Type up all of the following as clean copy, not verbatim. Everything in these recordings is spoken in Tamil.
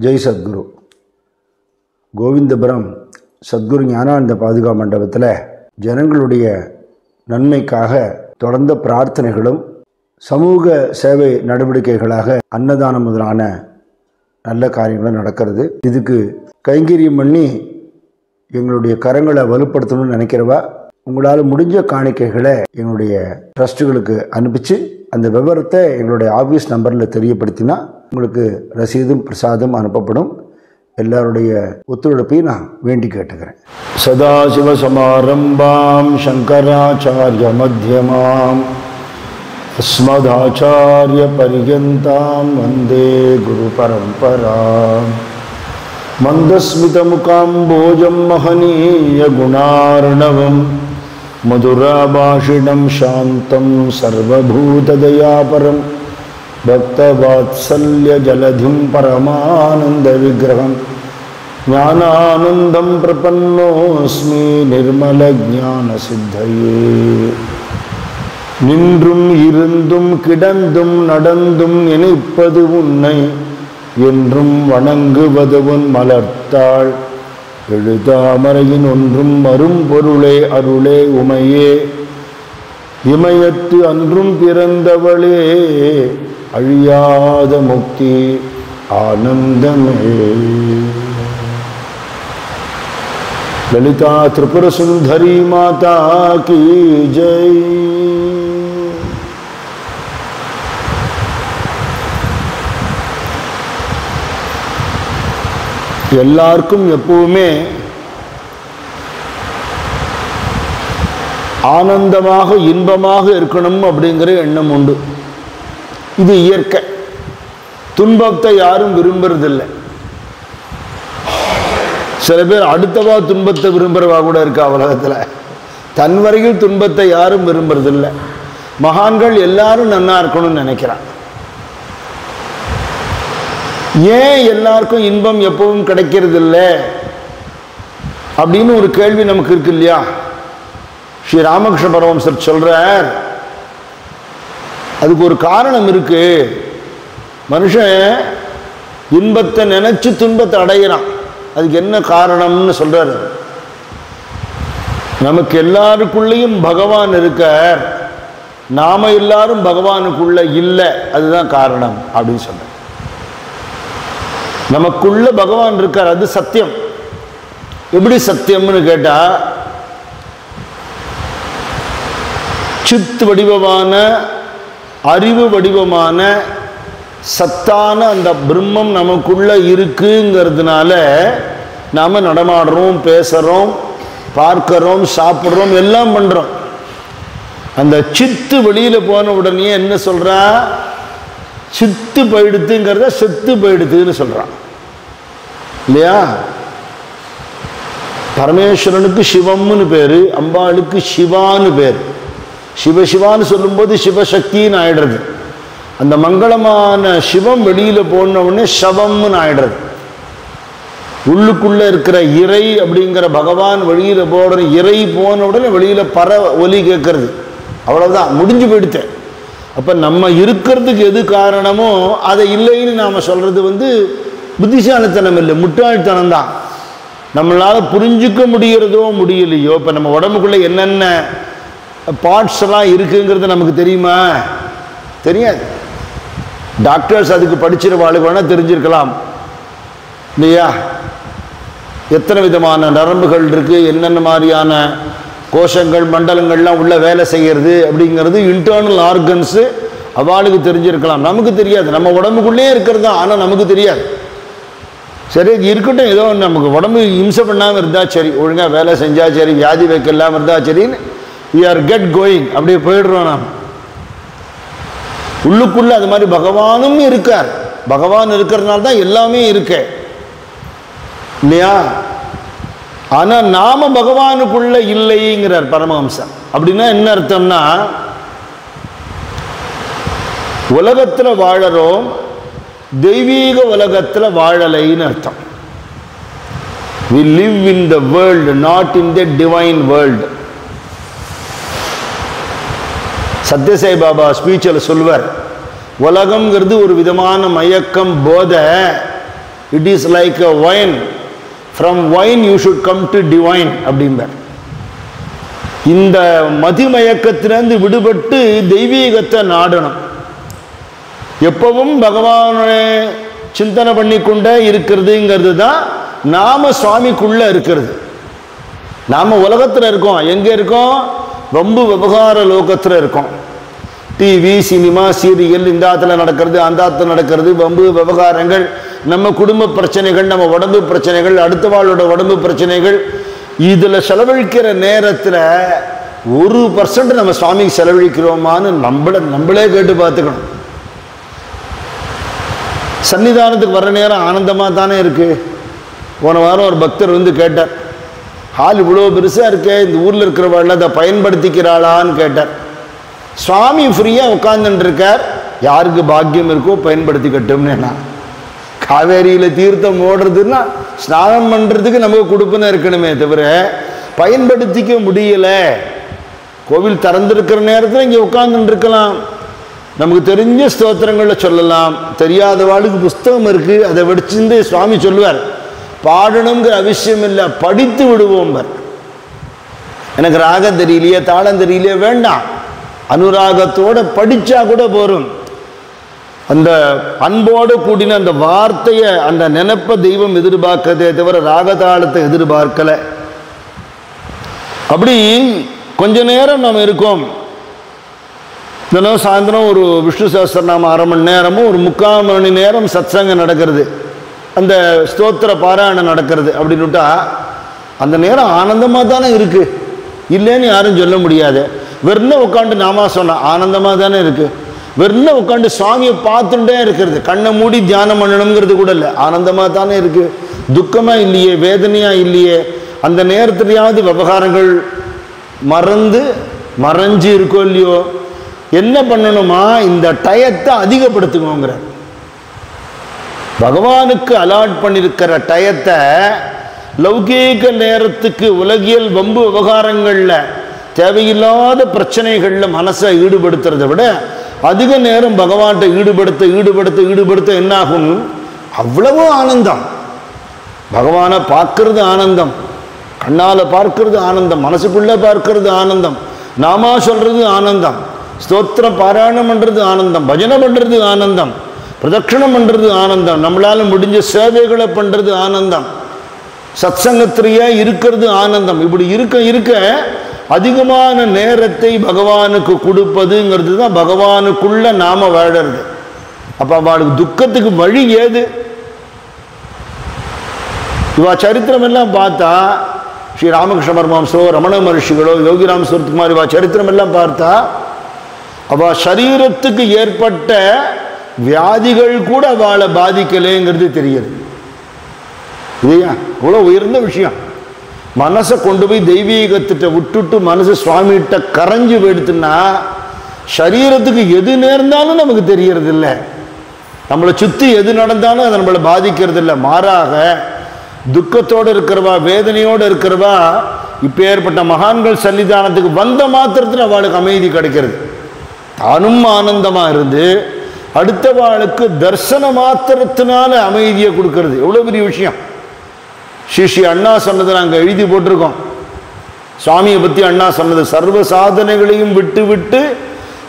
ஜெய் சத்குரு. கோவிந்தபுரம் சத்குரு ஞானானந்த பாதுகா மண்டபத்தில் ஜனங்களுடைய நன்மைக்காக தொடர்ந்த பிரார்த்தனைகளும் சமூக சேவை நடவடிக்கைகளாக அன்னதானம் முதலான நல்ல காரியங்களும் நடக்கிறது. இதுக்கு கைங்கரியம் பண்ணி எங்களுடைய கரங்களை வலுப்படுத்தணும்னு நினைக்கிறவா உங்களால் முடிஞ்ச காணிக்கைகளை எங்களுடைய ட்ரஸ்ட்டுகளுக்கு அனுப்பிச்சு அந்த விவரத்தை எங்களுடைய ஆஃபீஸ் நம்பரில் தெரியப்படுத்தினா உங்களுக்கு ரசீதும் பிரசாதம் அனுப்பப்படும். எல்லாருடைய ஒத்துழைப்பையும் நான் வேண்டி கேட்டுக்கிறேன். சதாசிவ சமாரம்பாம் சங்கராச்சாரிய மத்தியமாம் அஸ்மதாச்சாரிய பரியந்தாம் வந்தே குரு பரம்பராம். மந்தஸ்மிதமுகாம்போஜம் மகனீய குணார்ணவம் மதுராபாஷிணம் சாந்தம் சர்வபூததயாபரம் பக்தவாத்சல்ய ஜலதிம் பரமானந்த விக்கிரகம் ஞானானந்தம் பிரபன்னோஸ்மி நிர்மல ஞான சித்தையே. நின்றும் இருந்தும் கிடந்தும் நடந்தும் நினைப்பது உன்னை என்றும் வணங்குவது உன் மலர்த்தாள் எழுதாமறையின் ஒன்றும் வரும் பொருளே அருளே உமையே இமயத்து அன்றும் பிறந்தவளே அழியாத முக்தி ஆனந்தமே. லலிதா திரிபுர சுந்தரி மாதா கி ஜெய். எல்லாருக்கும் எப்பவுமே ஆனந்தமாக இன்பமாக இருக்கணும் அப்படிங்கிற எண்ணம் உண்டு. இது இயற்கை. துன்பத்தை யாரும் விரும்புறதில்லை. சில பேர் அடுத்தவா துன்பத்தை விரும்புறவா கூட இருக்கா உலகத்தில். தன் வரையில் துன்பத்தை யாரும் விரும்புறதில்லை. மகான்கள் எல்லாரும் நன்னா இருக்கணும்னு நினைக்கிறான். ஏன் எல்லாருக்கும் இன்பம் எப்பவும் கிடைக்கிறது இல்லை அப்படின்னு ஒரு கேள்வி நமக்கு இருக்கு இல்லையா? ஸ்ரீ ராமகிருஷ்ண பரமஹம்சர் சொல்றார், அதுக்கு ஒரு காரணம் இருக்கு. மனுஷன் இன்பத்தை நினைச்சு துன்பத்தை அடையிறான். அதுக்கு என்ன காரணம்னு சொல்றாரு. நமக்கு எல்லாருக்குள்ளேயும் பகவான் இருக்கார், நாம எல்லாரும் பகவானுக்குள்ள இல்லை, அதுதான் காரணம் அப்படின்னு சொல்ற. நமக்குள்ள பகவான் இருக்கார், அது சத்தியம். எப்படி சத்தியம்னு கேட்டா, சித் வடிவமான அறிவு வடிவமான சத்தான அந்த பிரம்மம் நமக்குள்ள இருக்குங்கிறதுனால நாம நடமாடுறோம், பேசுறோம், பார்க்கிறோம், சாப்பிட்றோம், எல்லாம் பண்றோம். அந்த சித்து வெளியில போன உடனே என்ன சொல்றா? சித்து போயிடுத்துங்கிறத செத்து போயிடுத்துன்னு சொல்றான் இல்லையா? பரமேஸ்வரனுக்கு சிவம்னு பேரு, அம்பாளுக்கு சிவான்னு பேரு. சிவசிவான்னு சொல்லும்போது சிவசக்தின்னு ஆயிடுறது. அந்த மங்களமான சிவம் வெளியில போன உடனே சவம்னு ஆயிடுறது. உள்ளுக்குள்ள இருக்கிற இறை அப்படிங்கிற பகவான் வெளியில போடுற இறை போன உடனே வெளியில பர ஒலி கேட்கறது. அவ்வளவுதான், முடிஞ்சு போயிடுத்த. அப்ப நம்ம இருக்கிறதுக்கு எது காரணமோ அதை இல்லைன்னு நாம சொல்றது புத்திசாலித்தனம் இல்லை, முட்டாள்தனம் தான். நம்மளால புரிஞ்சுக்க முடிகிறதோ முடியலையோ, இப்ப நம்ம உடம்புக்குள்ள என்னென்ன பார்ட்ஸ் எல்லாம் இருக்குங்கிறது நமக்கு தெரியுமா? தெரியாது. டாக்டர்ஸ் அதுக்கு படிச்சிருவாளுக்கு வேணா தெரிஞ்சிருக்கலாம் இல்லையா? எத்தனை விதமான நரம்புகள் இருக்கு, என்னென்ன மாதிரியான கோஷங்கள் மண்டலங்கள்லாம் உள்ள வேலை செய்யறது அப்படிங்கிறது இன்டர்னல் ஆர்கன்ஸ் அவளுக்கு தெரிஞ்சிருக்கலாம், நமக்கு தெரியாது. நம்ம உடம்புக்குள்ளே இருக்கிறது தான், ஆனால் நமக்கு தெரியாது. சரி இருக்கட்டும், ஏதோ நமக்கு உடம்பு இம்சை பண்ணாமல் இருந்தா சரி, ஒழுங்காக வேலை செஞ்சா சரி, வியாதி வைக்கலாமல் இருந்தா சரின்னு we are get going அப்படியே போயிடுறோம். நாம் உள்ளுக்குள்ள அது மாதிரி பகவானும் இருக்கார். பகவான் இருக்கிறதுனால தான் எல்லாமே இருக்கு இல்லையா? ஆனா நாம பகவானுக்குள்ள இல்லைங்கிறார் பரமஹம்சர். அப்படின்னா என்ன அர்த்தம்னா, உலகத்துல வாழறோம், தெய்வீக உலகத்துல வாழலைன்னு அர்த்தம். we live in the world, not in the divine world. Sathya Sai Baba ஸ்பீச்சில் சொல்வார், உலகம்ங்கிறது ஒரு விதமான மயக்கம், போதை. It is like a wine, from wine you should come to divine அப்படிம்பார். இந்த மதிமயக்கத்திலிருந்து விடுபட்டு தெய்வீகத்தை நாடணும். எப்பவும் பகவானை சிந்தனை பண்ணிக்கொண்டே இருக்கிறதுங்கிறது தான் நாம சுவாமிக்குள்ள இருக்கிறது. நாம உலகத்தில் இருக்கோம். எங்கே இருக்கோம்? வம்பு விவகார லோகத்தில் இருக்கோம். டிவி, சினிமா, சீரியல், இந்த ஆத்துல நடக்கிறது, அந்த ஆத்துல நடக்கிறது, வம்பு விவகாரங்கள், நம்ம குடும்ப பிரச்சனைகள், நம்ம உடம்பு பிரச்சனைகள், அடுத்த வாழோட உடம்பு பிரச்சனைகள், இதில் செலவழிக்கிற நேரத்தில் 1% நம்ம சுவாமிக்கு செலவழிக்கிறோமான்னு நம்மளே கேட்டு பார்த்துக்கணும். சன்னிதானத்துக்கு வர்ற நேரம் ஆனந்தமாக தானே இருக்கு. போன வாரம் ஒரு பக்தர் வந்து கேட்டார், ஹால் இவ்வளோ பெருசாக இருக்கே, இந்த ஊரில் இருக்கிறவாள் அதை பயன்படுத்திக்கிறாளான்னு கேட்டார். சுவாமி ஃப்ரீயாக உட்கார்ந்துட்டு இருக்கார், யாருக்கு பாக்கியம் இருக்கோ பயன்படுத்திக்கட்டும்னு. நான் காவேரியில் தீர்த்தம் ஓடுறதுன்னா ஸ்நானம் பண்ணுறதுக்கு நமக்கு கொடுப்புன்னு இருக்கணுமே தவிர பயன்படுத்திக்க முடியலை. கோவில் திறந்திருக்கிற நேரத்தில் இங்கே உட்கார்ந்துட்டு இருக்கலாம், நமக்கு தெரிஞ்ச ஸ்தோத்திரங்களில் சொல்லலாம். தெரியாத வாழ்க்கை புஸ்தகம் இருக்குது, அதை வடிச்சிருந்து சுவாமி சொல்லுவார். பாடணுங்கிற அவசியம் இல்லை, படித்து விடுவோம். எனக்கு ராகம் தெரியலையே, தாளம் தெரியலையே, வேண்டாம், அனுராகத்தோட படித்தா கூட போரும். அந்த அன்போடு கூடின அந்த வார்த்தையை, அந்த நினைப்ப தெய்வம் எதிர்பார்க்கதே தவிர ராகதாளத்தை எதிர்பார்க்கலை. அப்படி கொஞ்ச நேரம் நம்ம இருக்கோம். தினம் சாயந்தரம் ஒரு விஷ்ணு சஹஸ்ரநாமம் 1/2 மணி நேரமும் ஒரு 3/4 மணி நேரம் சத்சங்கம் நடக்கிறது, அந்த ஸ்தோத்திர பாராயணம் நடக்கிறது. அப்படின்னுட்டா அந்த நேரம் ஆனந்தமாக தானே இருக்கு, இல்லைன்னு யாரும் சொல்ல முடியாது. வெறும் உட்காந்து நாமா சொன்ன ஆனந்தமாக தானே இருக்கு. வெறும் உட்காந்து சுவாமியை பார்த்துட்டே இருக்கிறது, கண்ணை மூடி தியானம் பண்ணணுங்கிறது கூட இல்லை, ஆனந்தமாக தானே இருக்கு. துக்கமாக இல்லையே, வேதனையாக இல்லையே. அந்த நேரத்துலையாவது விவகாரங்கள் மறைஞ்சு இருக்கோ இல்லையோ. என்ன பண்ணணுமா? இந்த டயத்தை அதிகப்படுத்துவோங்கிற பகவானுக்கு அலாட் பண்ணியிருக்கிற டயத்தை லௌகீக நேரத்துக்கு, உலகியல் வம்பு விவகாரங்களில் தேவையில்லாத பிரச்சனைகளில் மனசை ஈடுபடுத்துறதை விட அதிக நேரம் பகவான்கிட்ட ஈடுபடுத்த என்னாகும்? அவ்வளவு ஆனந்தம். பகவானை பார்க்கறது ஆனந்தம், கண்ணால் பார்க்கறது ஆனந்தம், மனசுக்குள்ளே பார்க்கறது ஆனந்தம், நாமா சொல்றது ஆனந்தம், ஸ்தோத்திர பாராயணம் பண்ணுறது ஆனந்தம், பஜனை பண்ணுறது ஆனந்தம், பிரதட்சணம் பண்ணுறது ஆனந்தம், நம்மளால் முடிஞ்ச சேவைகளை பண்ணுறது ஆனந்தம், சத்சங்கத்திலேயே இருக்கிறது ஆனந்தம். இப்படி இருக்க அதிகமான நேரத்தை பகவானுக்கு கொடுப்பதுங்கிறது தான் பகவானுக்குள்ள நாம வாழறது. அப்போ அவளுக்கு துக்கத்துக்கு வழி ஏது? இவா சரித்திரம் எல்லாம் பார்த்தா, ஸ்ரீ ராமகிருஷ்ண பரமஹம்சோ, ரமண மகர்ஷிகளோ, யோகிராம் சுரத்குமார், இவா சரித்திரம் எல்லாம் பார்த்தா அவ சரீரத்துக்கு ஏற்பட்ட வியாதிகள் கூட அவளை பாதிக்கலைங்கிறது தெரியுது. இல்லையா? இவ்வளோ உயர்ந்த விஷயம். மனசை கொண்டு போய் தெய்வீகத்திட்ட விட்டுட்டு மனசு சுவாமிகிட்ட கரைஞ்சு போயிடுத்துன்னா சரீரத்துக்கு எது நேர்ந்தாலும் நமக்கு தெரியறது இல்லை, நம்மளை சுற்றி எது நடந்தாலும் அது நம்மளை பாதிக்கிறது இல்லை. மாறாக துக்கத்தோடு இருக்கிறவா, வேதனையோடு இருக்கிறவா, இப்போ ஏற்பட்ட மகான்கள் சன்னிதானத்துக்கு வந்த மாத்திரத்தில் அவளுக்கு அமைதி கிடைக்கிறது. தானும் ஆனந்தமாக இருந்து அடுத்த வாளுக்கு தர்சன மாத்திரத்தினால அமைதியை கொடுக்கறது எவ்வளோ பெரிய விஷயம். ஸ்ரீ அண்ணா சொன்னதை நாங்கள் எழுதி போட்டிருக்கோம். சுவாமியை பற்றி அண்ணா சொன்னது, சர்வ சாதனைகளையும் விட்டு விட்டு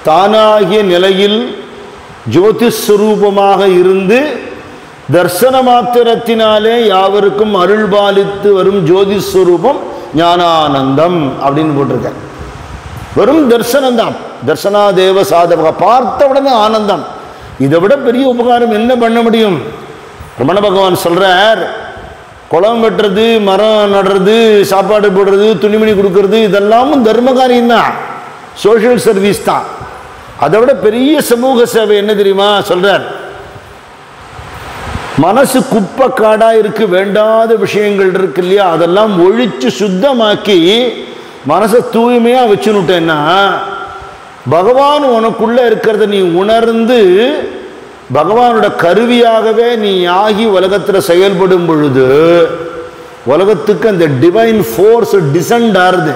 தானாகிய நிலையில் ஜோதிஸ்வரூபமாக இருந்து தர்சன மாத்திரத்தினாலே யாவருக்கும் அருள் பாலித்து வரும் ஜோதிஸ்வரூபம் ஞானானந்தம் அப்படின்னு போட்டிருக்க. வெறும் தர்சனம்தான், தர்சனா தேவ சாதக, பார்த்த உடனே ஆனந்தம். இதை விட பெரிய உபகாரம் என்ன பண்ண முடியும்? ரமண பகவான் சொல்றார், குளம் வெட்டுறது, மரம் நடுறது, சாப்பாடு போடுறது, துணிமணி கொடுக்கறது, இதெல்லாமும் தர்ம காரியம் தான், சோஷியல் சர்வீஸ் தான். அதை விட பெரிய சமூக சேவை என்ன தெரியுமா சொல்றார்? மனசு குப்பை காடா இருக்கு, வேண்டாத விஷயங்கள் இருக்கு இல்லையா, அதெல்லாம் ஒழிச்சு சுத்தமாக்கி மனசை தூய்மையா வச்சுனுட்டேன்னா பகவான் உனக்குள்ள இருக்கிறத நீ உணர்ந்து பகவானோட கருவியாகவே நீ ஆகி உலகத்தில் செயல்படும் பொழுது உலகத்துக்கு அந்த டிவைன் ஃபோர்ஸ் டிசெண்ட் ஆறுது.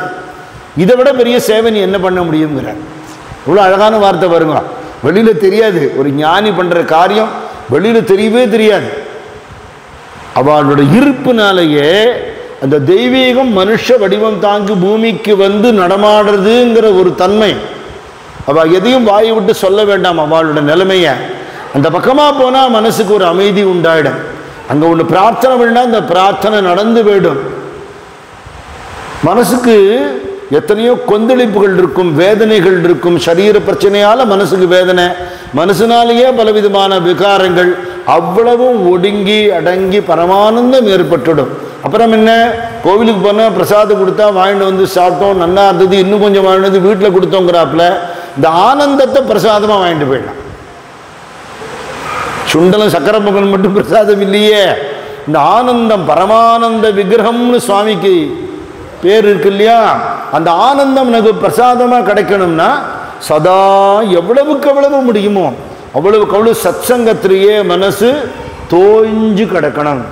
இதை விட பெரிய சேவை நீ என்ன பண்ண முடியுங்கிற. இவ்வளோ அழகான வார்த்தை பாருங்க. வெளியில் தெரியாது, ஒரு ஞானி பண்ணுற காரியம் வெளியில் தெரியவே தெரியாது. அவளுடைய இருப்புனாலேயே அந்த தெய்வீகம் மனுஷ வடிவம் தாங்கி பூமிக்கு வந்து நடமாடுறதுங்கிற ஒரு தன்மை. அவள் எதையும் வாயை விட்டு சொல்ல வேண்டாம். அவளோட நிலைமைய அந்த பக்கமாக போனால் மனசுக்கு ஒரு அமைதி உண்டாயிடும். அங்கே ஒன்று பிரார்த்தனை பண்ணால் அந்த பிரார்த்தனை நடந்து போயிடும். மனசுக்கு எத்தனையோ கொந்தளிப்புகள் இருக்கும், வேதனைகள் இருக்கும். சரீர பிரச்சனையால் மனசுக்கு வேதனை, மனசுனாலேயே பலவிதமான விகாரங்கள், அவ்வளவும் ஒடுங்கி அடங்கி பரமானந்தம் ஏற்பட்டுடும். அப்புறம் என்ன, கோவிலுக்கு போனால் பிரசாதம் கொடுத்தா வாங்கிட்டு வந்து சாப்பிட்டோம், நல்லா இருந்தது, இன்னும் கொஞ்சம் வாங்கிட்டு வந்து வீட்டில் கொடுத்தோங்கிறாப்புல இந்த ஆனந்தத்தை பிரசாதமாக வாங்கிட்டு போயிடலாம். சுண்டலும் சக்கரை பொங்கல் மட்டும் பிரசாதம் இல்லையே, இந்த ஆனந்தம் பரமானந்த விக்கிரகம்னு சுவாமிக்கு பேர் இருக்கு இல்லையா, அந்த ஆனந்தம் எனக்கு பிரசாதமாக கிடைக்கணும்னா சதா எவ்வளவுக்கு எவ்வளவு முடியுமோ அவ்வளவுக்கு அவ்வளவு சத்சங்கத்திலேயே மனசு தோய்ஞ்சு கிடக்கணும்.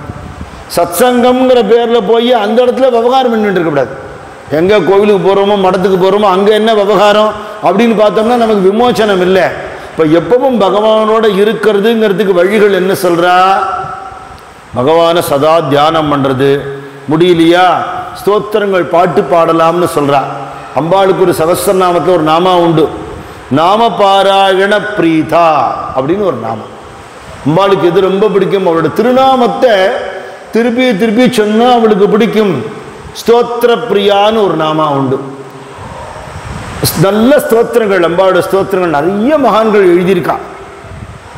சத்சங்கம்ங்கிற பேரில் போய் அந்த இடத்துல விவகாரம் பண்ணிட்டு இருக்கக்கூடாது. எங்கே கோவிலுக்கு போகிறோமோ மடத்துக்கு போகிறோமோ அங்கே என்ன விவகாரம் அப்படின்னு பார்த்தோம்னா நமக்கு விமோச்சனம் இல்லை. இப்போ எப்பவும் பகவானோட இருக்கிறதுங்கிறதுக்கு வழிகள் என்ன சொல்கிறா, பகவானை சதா தியானம் பண்ணுறது, முடியலையா ஸ்தோத்திரங்கள் பாட்டு பாடலாம்னு சொல்கிறா. அம்பாளுக்கு ஒரு சகஸ்ரநாமத்தில் ஒரு நாமா உண்டு, நாம பாராயண பிரீதா அப்படின்னு ஒரு நாமம். அம்பாளுக்கு எது ரொம்ப பிடிக்கும், அவளோட திருநாமத்தை திருப்பி திருப்பி சொன்னால் அவளுக்கு பிடிக்கும். ஸ்தோத்திர பிரியான்னு ஒரு நாமா உண்டு. நல்ல ஸ்தோத்திரங்கள், அம்பாவோட ஸ்தோத்திரங்கள் நிறைய மகான்கள் எழுதியிருக்கா.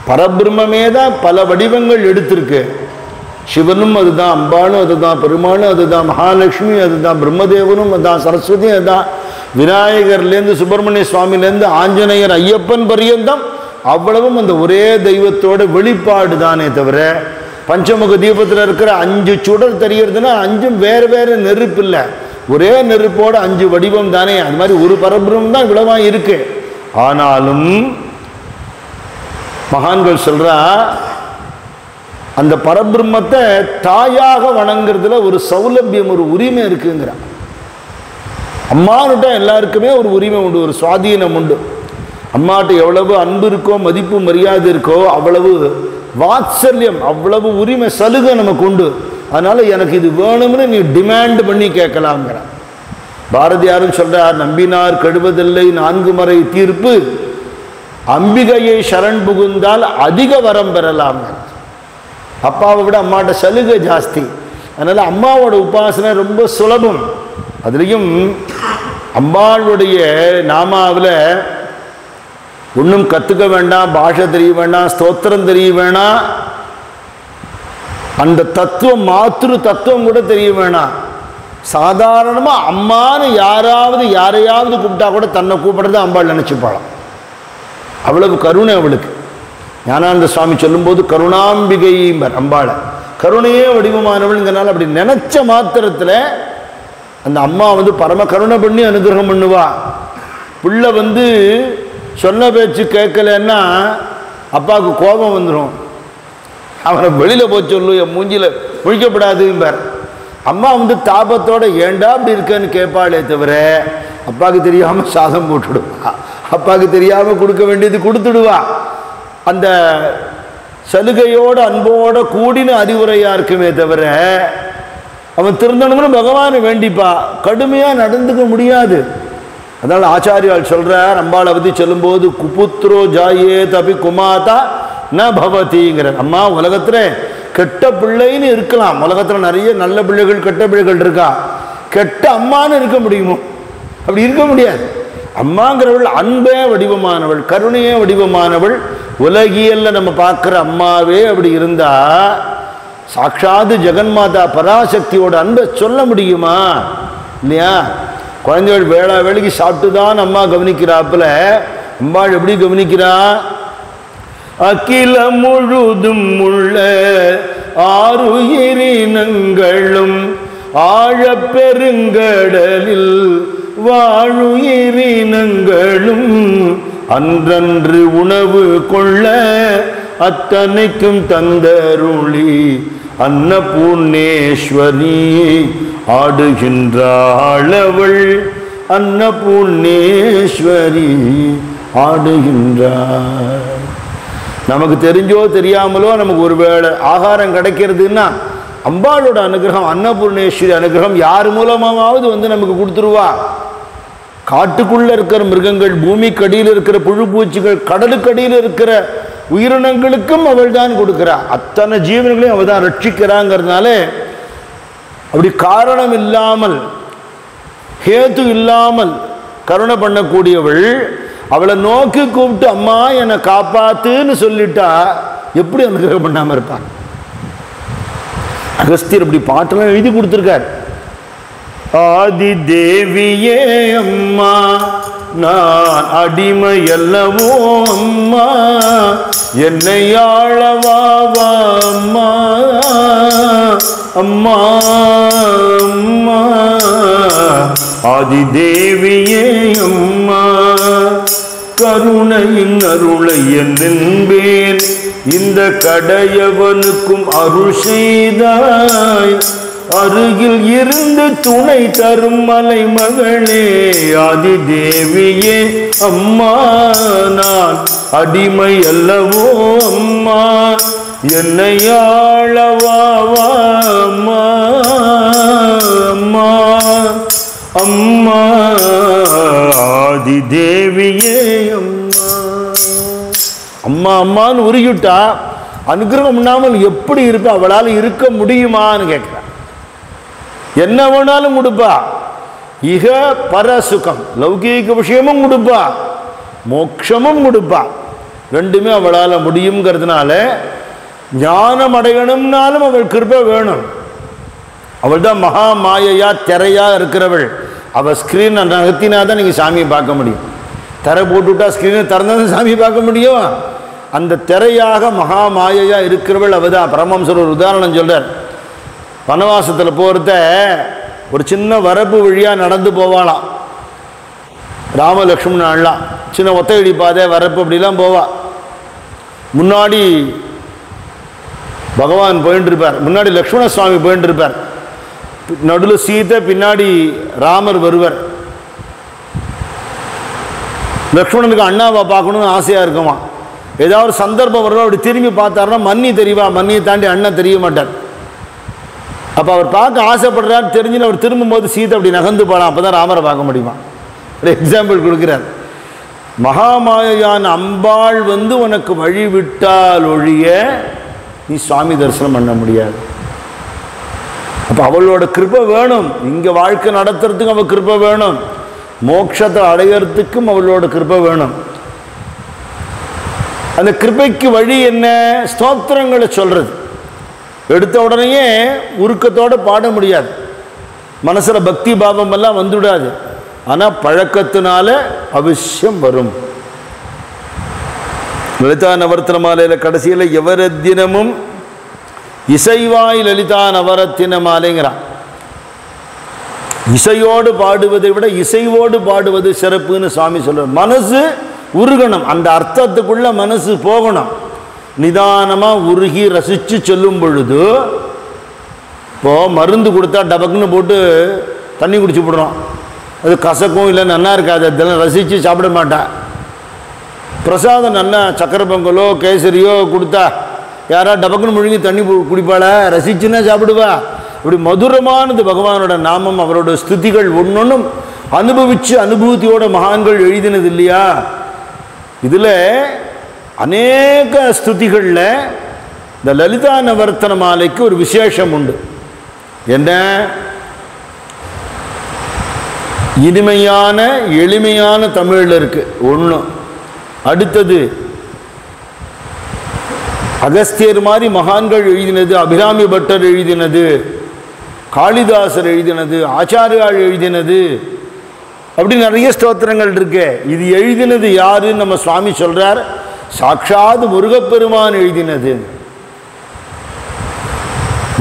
பரபிரம்மே தான் பல வடிவங்கள் எடுத்திருக்கு. சிவனும் அதுதான், அம்பாளும் அதுதான், பெருமாளும் அதுதான், மகாலட்சுமி அதுதான், பிரம்மதேவனும் அதுதான், சரஸ்வதியும் அதுதான், விநாயகர்லேருந்து சுப்பிரமணிய சுவாமியிலேருந்து ஆஞ்சநேயர் ஐயப்பன் பரியந்தம் அவ்வளவும் அந்த ஒரே தெய்வத்தோட வெளிப்பாடு தானே தவிர பஞ்சமுக தீபத்தில் இருக்கிற 5 சுடர் தெரியறதுன்னா 5ம் வேறு வேறு நெருப்பு இல்லை, ஒரே நெருப்போட 5 வடிவம் தானே. அது மாதிரி ஒரு பரபிரம்மம் தான் இவ்வளவா இருக்கு. ஆனாலும் மகான்கள் சொல்றா, அந்த பரபிரம்மத்தை தாயாக வணங்குறதுல ஒரு சௌலபியம், ஒரு உரிமை இருக்குங்கிற. அம்மானுட்ட எல்லாருக்குமே ஒரு உரிமை உண்டு, ஒரு சுவாதீனம் உண்டு. அம்மாட்ட எவ்வளவு அன்பு இருக்கோ, மதிப்பு மரியாதை இருக்கோ, அவ்வளவு வாத்சல்யம், அவ்வளவு உரிமை சலுகை நமக்கு உண்டு. அதனால எனக்கு இது வேணும்னு நீ டிமாண்ட் பண்ணி கேட்கலாம்ங்கிற. பாரதியாரும் சொல்றார், நம்பினார் கெடுவதில்லை 4 முறை தீர்ப்பு, அம்பிகையை சரண் புகுந்தால் அதிக வரம் பெறலாம். அப்பாவை விட அம்மாட்ட சலுகை ஜாஸ்தி. அதனால அம்மாவோட உபாசனை ரொம்ப சுலபம். அதுலேயும் அம்பாளுடைய நாமாவில் ஒன்றும் கற்றுக்க வேண்டாம், பாஷை தெரிய வேண்டாம், ஸ்தோத்திரம் தெரிய வேணாம், அந்த தத்துவம் மாத்திரு தத்துவம் கூட தெரிய வேணாம். சாதாரணமாக அம்மானு யாரையாவது கூப்பிட்டா கூட தன்னை கூப்பிடுறது அம்பாள் நினச்சிப்பாளாம். அவ்வளவு கருணை அவளுக்கு. ஞானானந்த சுவாமி சொல்லும்போது கருணாம்பிகைம்பர் அம்பாளை, கருணையே வடிவமானவள்ங்கிறனால அப்படி நினைச்ச மாத்திரத்தில் அந்த அம்மா பரம கருணை பண்ணி அனுகிரகம் பண்ணுவா. பிள்ளை சொன்ன பேச்சு கேட்கலன்னா அப்பாவுக்கு கோபம் வந்துடும். அவனை வெளியில் போய் சொல்லு, என் மூஞ்சியில் முழிக்கப்படாதும்பார். அம்மா தாபத்தோட ஏண்டா அப்படி இருக்கேன்னு கேட்பாளே தவிர அப்பாவுக்கு தெரியாமல் சாதம் போட்டுடுவா, அப்பாவுக்கு தெரியாமல் கொடுக்க வேண்டியது கொடுத்துடுவா. அந்த சலுகையோட அன்போட கூடின அறிவுரையா இருக்குமே தவிர அவன் திருந்தணும்னு பகவானை வேண்டிப்பா, கடுமையாக நடந்துக்க முடியாது. அதனால் ஆச்சாரியால் சொல்கிறார், அம்பாளை பற்றி சொல்லும்போது குபுத்ரோ ஜாயே தபி குமாதா ந பவதிங்கிற. அம்மா உலகத்தில் கெட்ட பிள்ளைன்னு இருக்கலாம், உலகத்தில் நிறைய நல்ல பிள்ளைகள் கெட்ட பிள்ளைகள் இருக்கா, கெட்ட அம்மானு இருக்க முடியுமோ? அப்படி இருக்க முடியாது. அம்மாங்கிறவள் அன்பே வடிவமானவள், கருணையே வடிவமானவள். உலகியல்ல நம்ம பார்க்குற அம்மாவே அப்படி இருந்தா சாட்சாது ஜெகன்மாதா பராசக்தியோட அன்பை சொல்ல முடியுமா? இல்லையா? குழந்தைகள் வேளைக்கு சாப்பிட்டு தான் அம்மா கவனிக்கிறாப்புல அம்பாள் எப்படி கவனிக்கிறா? அகில முழுதும் உள்ள 6 உயிரினங்களும் ஆழப்பெருங்கடலில் வாழுயிரினங்களும் அன்றன்று உணவு கொள்ள அத்தனைக்கும் தந்தருளி அன்னபூர்ணேஸ்வரி ஆடுகின்றாளவள், அன்னபூர்ணேஸ்வரி ஆடுகின்றாள். நமக்கு தெரிஞ்சோ தெரியாமலோ நமக்கு ஒரு வேளை ஆகாரம் கிடைக்கிறதுன்னா அம்பாளோட அனுகிரகம், அன்னபூர்ணேஸ்வரி அனுகிரகம் யார் மூலமாவது வந்து நமக்கு கொடுத்துருவா. காட்டுக்குள்ள இருக்கிற மிருகங்கள், பூமிக்கடியில் இருக்கிற புழு பூச்சிகள், கடலுக்கடியில் இருக்கிற உயிரினங்களுக்கும் அவள் தான் கொடுக்கிறா. அத்தனை ஜீவன்களையும் அவள் தான் ரட்சிக்கிறாங்கிறதுனால அப்படி காரணம் இல்லாமல், ஹேத்து இல்லாமல் கருணை பண்ணக்கூடியவள். அவளை நோக்கி கூப்பிட்டு அம்மா என்னை காப்பாத்துன்னு சொல்லிட்டா எப்படி அனுகிரகம் பண்ணாம இருப்பான்? அகஸ்தியர் இப்படி பாட்டெல்லாம் எழுதி கொடுத்திருக்கார். ஆதி தேவியே அம்மா நான் அடிமை அல்லவோ அம்மா, என்னை ஆளவாவா அம்மா அம்மா அம்மா. ஆதி தேவியே அம்மா கருணையின் அருளை என்பேன், இந்த கடையவனுக்கும் அருள் செய்தாய், அருகில் இருந்து துணை தரும் மலை மகளே. ஆதி தேவியே அம்மா நான் அடிமை அல்லவோ அம்மா, என்னை ஆளவாவா அம்மா அம்மா அம்மா. ஆதி தேவியே அம்மா. அம்மா அம்மான்னு உருகிட்டா அனுகிரகம் இல்லாமல் எப்படி இருப்பா? அவளால் இருக்க முடியுமான்னு கேட்கிறான். என்ன வேணாலும் கொடுப்பா, இக பர சுகம், லௌகீக விஷயமும் கொடுப்பா, மோட்சமும் கொடுப்பா. ரெண்டுமே அவளால் முடியுங்கிறதுனால ஞானம் அடையணும்னாலும் அவள் கிருபை வேணும். அவள் தான் மகா மாயையா திரையா இருக்கிறவள். அவள் ஸ்கிரீனை நகர்த்தினா தான் நீங்கள் சாமியை பார்க்க முடியும். திரை போட்டுவிட்டா ஸ்கிரீனை திறந்தாதான் சாமியை பார்க்க முடியும். அந்த திரையாக மகா மாயையா இருக்கிறவள் அவள் தான். பரமஹம்சர் ஒரு உதாரணம் சொல்றார். வனவாசத்தில் போகிறத ஒரு சின்ன வரப்பு வழியாக நடந்து போவாளாம். ராமலக்ஷ்மணன்லாம் சின்ன ஒத்தையடி பாதை வரப்பு அப்படிலாம் போவா. முன்னாடி பகவான் போயிட்டு இருப்பார், முன்னாடி லக்ஷ்மண சுவாமி போயிட்டு இருப்பார், நடுவில் சீதை, பின்னாடி ராமர் வருவர். லக்ஷ்மணனுக்கு அண்ணாவை பார்க்கணும்னு ஆசையாக இருக்குமா. ஏதாவது ஒரு சந்தர்ப்பம் வரும், அப்படி திரும்பி பார்த்தாருன்னா மன்னி தெரியவா, மன்னியை தாண்டி அண்ணன் தெரிய மாட்டார். அப்போ அவர் பார்க்க ஆசைப்படுறாரு தெரிஞ்சுன்னு அவர் திரும்பும்போது சீதை அப்படி நகர்ந்து போகலாம், அப்போ தான் ராமரை பார்க்க முடியுமா. ஒரு எக்ஸாம்பிள் கொடுக்குறார். மகாமாயான அம்பாள் வந்து உனக்கு வழிவிட்டால் ஒழிய நீ சுவாமி தரிசனம் பண்ண முடியாது. அப்போ அவளோட கிருபை வேணும். இங்கே வாழ்க்கை நடத்துறதுக்கும் அவள் கிருபை வேணும், மோட்சத்தை அடையிறதுக்கும் அவளோட கிருபை வேணும். அந்த கிருபைக்கு வழி என்ன? ஸ்தோத்திரங்களை சொல்றது. எடுத்த உடனேயே உருக்கத்தோடு பாட முடியாது, மனசில் பக்தி பாவம் எல்லாம் வந்துவிடாது. ஆனால் பழக்கத்தினால அவசியம் வரும். லலிதா நவரத்தின மாலையில் கடைசியில் எவரத்தினமும் இசைவாய் லலிதா நவரத்தின மாலைங்கிறான். இசையோடு பாடுவதை விட இசைவோடு பாடுவது சிறப்புன்னு சுவாமி சொல்றார். மனசு உருகணும், அந்த அர்த்தத்துக்குள்ள மனசு போகணும். நிதானமாக உருகி ரசித்து சொல்லும் பொழுது, இப்போது மருந்து கொடுத்தா டபக்குன்னு போட்டு தண்ணி குடிச்சு விடுறோம், அது கசக்கும், இல்லை நல்லா இருக்காது, அதெல்லாம் ரசித்து சாப்பிட மாட்டேன். பிரசாதம் நல்லா சக்கரை பொங்கலோ கேசரியோ கொடுத்தா யாராவது டபக்குன்னு முழுங்கி தண்ணி குடிப்பாளா? ரசிச்சுன்னா சாப்பிடுவா. இப்படி மதுரமானது பகவானோட நாமம், அவரோட ஸ்துதிகள் ஒன்னொன்னும் அனுபவித்து அனுபூதியோட மகான்கள் எழுதினது இல்லையா. இதில் அநேக ஸ்துதிகளில் இந்த லலிதா நவரத்தின மாலைக்கு ஒரு விசேஷம் உண்டு. என்ன? இனிமையான எளிமையான தமிழில் இருக்கு ஒன்று. அடுத்தது அகஸ்தியர் மாதிரி மகான்கள் எழுதினது, அபிராமி பட்டர் எழுதினது, காளிதாசர் எழுதினது, ஆச்சாரியால் எழுதினது, அப்படி நிறைய ஸ்தோத்திரங்கள் இருக்கு. இது எழுதினது யாருன்னு நம்ம சுவாமி சொல்றார், சாட்சாத் முருகப்பெருமான் எழுதினது.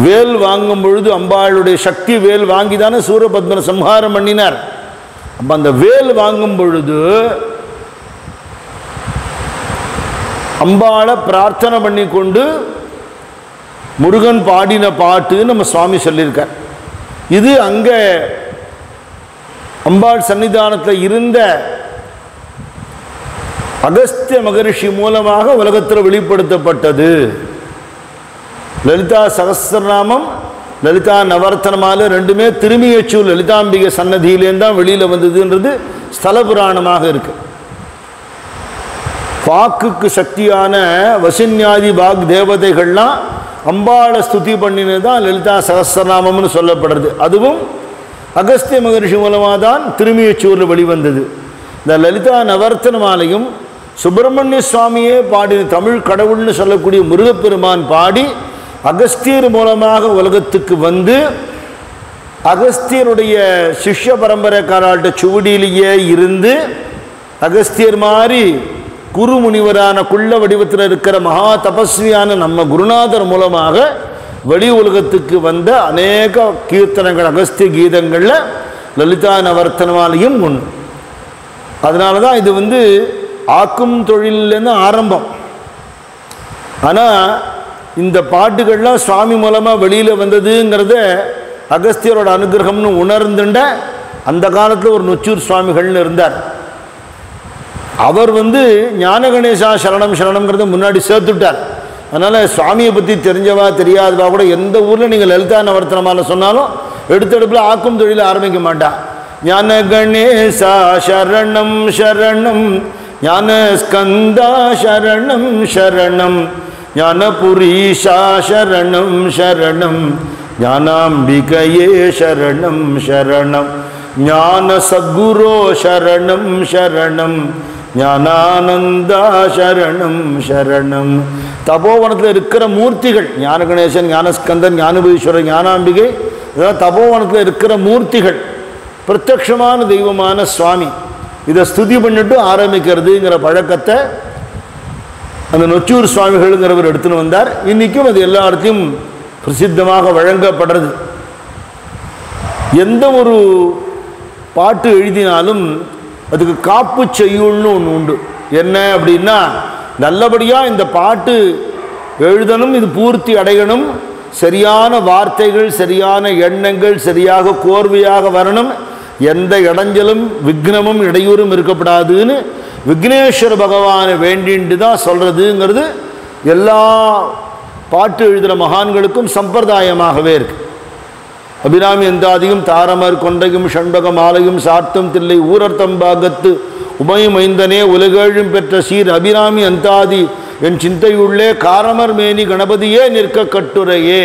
வேல் வாங்கும் பொழுது அம்பாளுடைய சக்தி வேல் வாங்கி தானே சூரபத்மனை சம்ஹாரம் பண்ணினார். அப்ப அந்த வேல் வாங்கும் பொழுது அம்பாளை பிரார்த்தனை பண்ணி கொண்டு முருகன் பாடின பாட்டு நம்ம சுவாமி சொல்லியிருக்கார். இது அங்க அம்பாள் சன்னிதானத்தில் இருந்த அகஸ்திய மகரிஷி மூலமாக உலகத்தில் வெளிப்படுத்தப்பட்டது. லலிதா சகஸ்ரநாமம் லலிதா நவரத்ன மாலை ரெண்டுமே திருமியச்சூர் லலிதாம்பிகை சன்னதியிலேருந்து தான் வெளியில் வந்ததுன்றது ஸ்தல புராணமாக இருக்கு. வாக்குக்கு சக்தியான வசின்யாதி பாக் தேவதைகள்லாம் அம்பாளை ஸ்துதி பண்ணினதான் லலிதா சகஸ்ரநாமம்னு சொல்லப்படுறது. அதுவும் அகஸ்திய மகரிஷி மூலமாக தான் திருமியச்சூரில் வெளிவந்தது. இந்த லலிதா நவரத்ன மாலையும் சுப்பிரமணிய சுவாமியே பாடி தமிழ் கடவுள்னு சொல்லக்கூடிய முருகப்பெருமான் பாடி அகஸ்தியர் மூலமாக உலகத்துக்கு வந்து அகஸ்தியருடைய சிஷ்ய பரம்பரைக்காராட்ட சுவடியிலேயே இருந்து அகஸ்தியர் மாதிரி குரு முனிவரான குள்ள வடிவத்தில் இருக்கிற மகா தபஸ்வியான நம்ம குருநாதர் மூலமாக வெளி உலகத்துக்கு வந்த அநேக கீர்த்தனங்கள் அகஸ்திய கீதங்களில் லலிதா நவரத்னமாலையும் ஒன்று. அதனால தான் இது ஆக்கும் தொழிலேருந்து ஆரம்பம். ஆனால் இந்த பாட்டுகள்லாம் சுவாமி மூலமாக வெளியில் வந்ததுங்கிறத அகஸ்தியரோட அனுகிரகம்னு உணர்ந்துண்ட அந்த காலத்தில் ஒரு நொச்சூர் சுவாமிகள்னு இருந்தார். அவர் ஞான கணேசா சரணம் சரணம்ங்கிறத முன்னாடி சேர்த்துட்டார். அதனால் சுவாமியை பற்றி தெரிஞ்சவா தெரியாதவா கூட எந்த ஊரில் நீங்கள் லலிதா நவரத்னமாலை சொன்னாலும் எடுத்தெடுப்பில் ஆக்கும் தொழில் ஆரம்பிக்க மாட்டா. ஞான கணேசா சரணம் சரணம், ஞான ஸ்கந்தா சரணம் சரணம், ஞானபுரீஷா சரணம் சரணம், ஞானாம்பிகையே சரணம் சரணம், ஞான சத்குரோ சரணம் சரணம், ஞானானந்தா சரணம் சரணம். தபோவனத்தில் இருக்கிற மூர்த்திகள் ஞான கணேசன், ஞானஸ்கந்தன், ஞானபீஸ்வரர், ஞானாம்பிகை இதெல்லாம் தபோவனத்தில் இருக்கிற மூர்த்திகள். பிரத்யக்ஷமான தெய்வமான சுவாமி. இதை ஸ்துதி பண்ணிட்டு ஆரம்பிக்கிறதுங்கிற பழக்கத்தை அந்த நொச்சூர் சுவாமிகள்ங்கிறவர் எடுத்துன்னு வந்தார். இன்றைக்கும் அது எல்லா இடத்தையும் பிரசித்தமாக வழங்கப்படுறது. எந்த ஒரு பாட்டு எழுதினாலும் அதுக்கு காப்பு செய்யுள்னு ஒன்று உண்டு. என்ன அப்படின்னா, நல்லபடியாக இந்த பாட்டு எழுதணும், இது பூர்த்தி அடையணும், சரியான வார்த்தைகள் சரியான எண்ணங்கள் சரியாக கோர்வையாக வரணும், எந்த இடைஞ்சலும் விக்னமும் இடையூறும் இருக்கப்படாதுன்னு விக்னேஸ்வர பகவானை வேண்டிட்டு தான் சொல்கிறதுங்கிறது எல்லா பாட்டு எழுதுகிற மகான்களுக்கும் சம்பிரதாயமாகவே இருக்கு. அபிராமி எந்தாதியும் தாரமர் கொண்டையும் ஷண்பக மாலையும் சாத்தும் தில்லை ஊரர்த்தம் பாகத்து உமையும் ஐந்தனே உலகேழும் பெற்ற சீர் அபிராமி அந்தாதி என் சிந்தையுள்ளே காரமர் மேனி கணபதியே நிற்க கட்டுரையே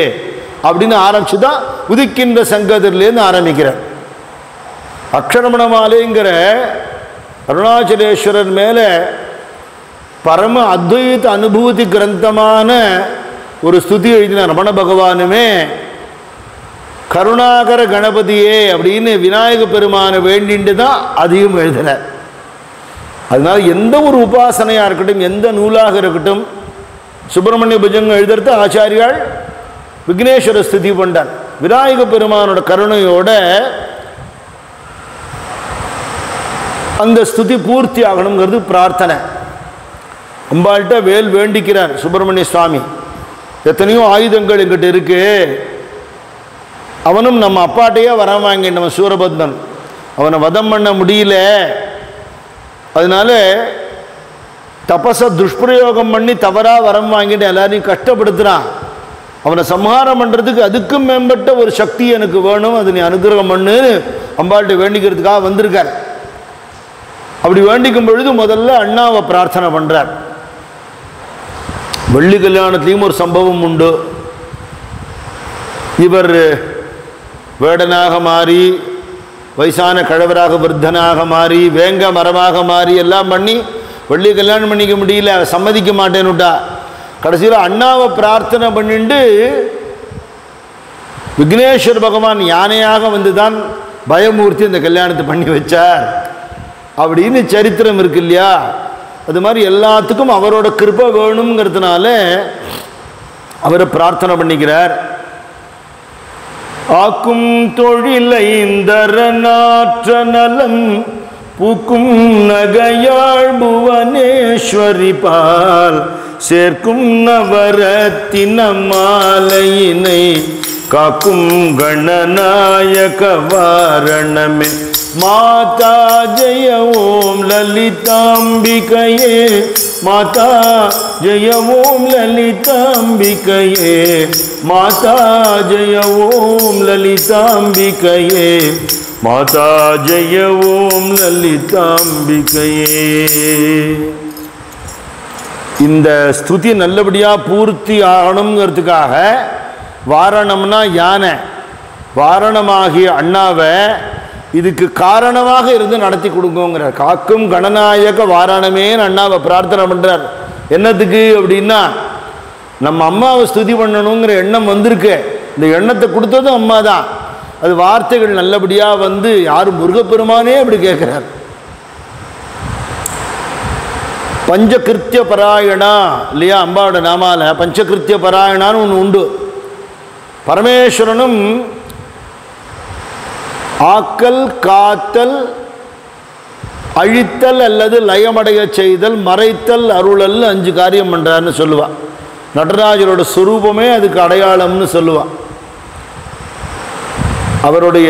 அப்படின்னு ஆரம்பிச்சு தான் உதிக்கின்ற சங்கதிலேருந்து ஆரம்பிக்கிறார். அக்ஷரமண மாலைங்கிற அருணாச்சலேஸ்வரர் மேலே பரம அத்வைத அனுபூதி கிரந்தமான ஒரு ஸ்துதி எழுதின ரமண பகவானுமே கருணாகர கணபதியே அப்படின்னு விநாயக பெருமானை வேண்டிட்டு தான் அதிகம் எழுதினார். அதனால எந்த ஒரு உபாசனையாக இருக்கட்டும், எந்த நூலாக இருக்கட்டும், சுப்பிரமணிய புஜங்கம் எழுதுறது ஆச்சாரியால் விக்னேஸ்வர ஸ்துதி பண்ணார். விநாயக பெருமானோட கருணையோட அந்த ஸ்துதி பூர்த்தி ஆகணுங்கிறது பிரார்த்தனை. அம்பாள்கிட்ட வேல் வேண்டிக்கிறார் சுப்பிரமணிய சுவாமி. எத்தனையோ ஆயுதங்கள் எங்கிட்ட இருக்கு, அவனும் நம்ம அப்பாட்டையே வரம் வாங்க, நம்ம சூரபத்மன் அவனை வதம் பண்ண முடியல, அதனால தபச துஷ்பிரயோகம் பண்ணி தவறாக வரம் வாங்கிட்டு எல்லாரையும் கஷ்டப்படுத்துகிறான். அவனை சம்ஹாரம் பண்ணுறதுக்கு அதுக்கும் மேம்பட்ட ஒரு சக்தி எனக்கு வேணும், அது நீ அனுகிரகம் பண்ணு அம்பாள்கிட்ட வேண்டிக்கிறதுக்காக வந்திருக்கார். அப்படி வேண்டிக்கும் பொழுது முதல்ல அண்ணாவை பிரார்த்தனை பண்ணுறார். வெள்ளி கல்யாணத்துலேயும் ஒரு சம்பவம் உண்டு. இவர் வேடனாக மாறி வயசான கழவராக விருத்தனாக மாறி வேங்க மரமாக மாறி எல்லாம் பண்ணி வெள்ளி கல்யாணம் பண்ணிக்க முடியல, சம்மதிக்க மாட்டேன்னுட்டா. கடைசியில் அண்ணாவை பிரார்த்தனை பண்ணிட்டு விக்னேஸ்வர பகவான் யானையாக வந்து தான் பயமூர்த்தி இந்த கல்யாணத்தை பண்ணி வச்சார் அப்படின்னு சரித்திரம் இருக்கு இல்லையா. அது மாதிரி எல்லாத்துக்கும் அவரோட கிருபை வேணுங்கிறதுனால அவரை பிரார்த்தனை பண்ணிக்கிறார். ஆக்கும் தொழிலைந்தரநாற்ற நலம் பூக்கும் நகையாள் புவனேஸ்வரி பால் சேர்க்கும் நவரத்தின மாலையினை காக்கும் கணநாயக வாரணமே மாதா ஜெய ஓம் லலிதாம்பிகையே மாதா ஜெய ஓம் லலிதாம்பிகையே மாதா ஜெய ஓம் லலிதாம்பிகையே மாதா ஜெய ஓம் லலிதாம்பிகையே. இந்த ஸ்துதி நல்லபடியாக பூர்த்தி ஆகணுங்கிறதுக்காக வாரணம்னா யானை, வாரணமாகிய அண்ணாவை இதுக்கு காரணமாக இருந்து நடத்தி கொடுங்கோங்கிறார். காக்கும் கணநாயக வாரணமேன்னு அண்ணாவை பிரார்த்தனை பண்ணுறார். என்னத்துக்கு அப்படின்னா நம்ம அம்மாவை ஸ்துதி பண்ணணுங்கிற எண்ணம் வந்திருக்கு. இந்த எண்ணத்தை கொடுத்ததும் அம்மா தான். அது வார்த்தைகள் நல்லபடியாக வந்து யாரும் முருகப்பெருமானே அப்படி கேட்குறார். பஞ்சகிருத்திய பராயணா இல்லையா, அம்பாவோட நாமால பஞ்சகிருத்திய பராயணான்னு ஒன்று உண்டு. பரமேஸ்வரனும் ஆக்கல், காத்தல், அழித்தல் அல்லது லயமடைய செய்தல், மறைத்தல், அருளல் 5 காரியம் பண்ணுறாருன்னு சொல்லுவாள். நடராஜரோட சுரூபமே அதுக்கு அடையாளம்னு சொல்லுவாள். அவருடைய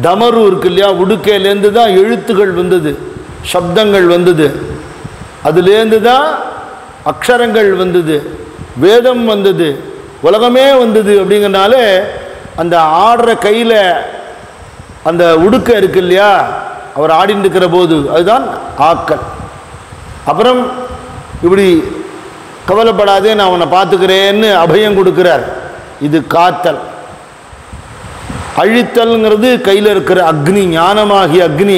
தமரு இருக்கு இல்லையா, உடுக்கையிலேருந்து தான் எழுத்துகள் வந்தது, சப்தங்கள் வந்தது, அதுலேருந்து தான் அக்ஷரங்கள் வந்தது, வேதம் வந்தது, உலகமே வந்தது. அப்படிங்கிறனால அந்த ஆடுற கையில் அந்த உடுக்கை இருக்கு இல்லையா, அவர் ஆடின்னு இருக்கிற போது அதுதான் ஆக்கல். அப்புறம் இப்படி கவலைப்படாதே நான் உன்னை பார்த்துக்கிறேன்னு அபயம் கொடுக்கிறார், இது காத்தல். அழித்தல்ங்கிறது கையில் இருக்கிற அக்னி, ஞானமாகிய அக்னி.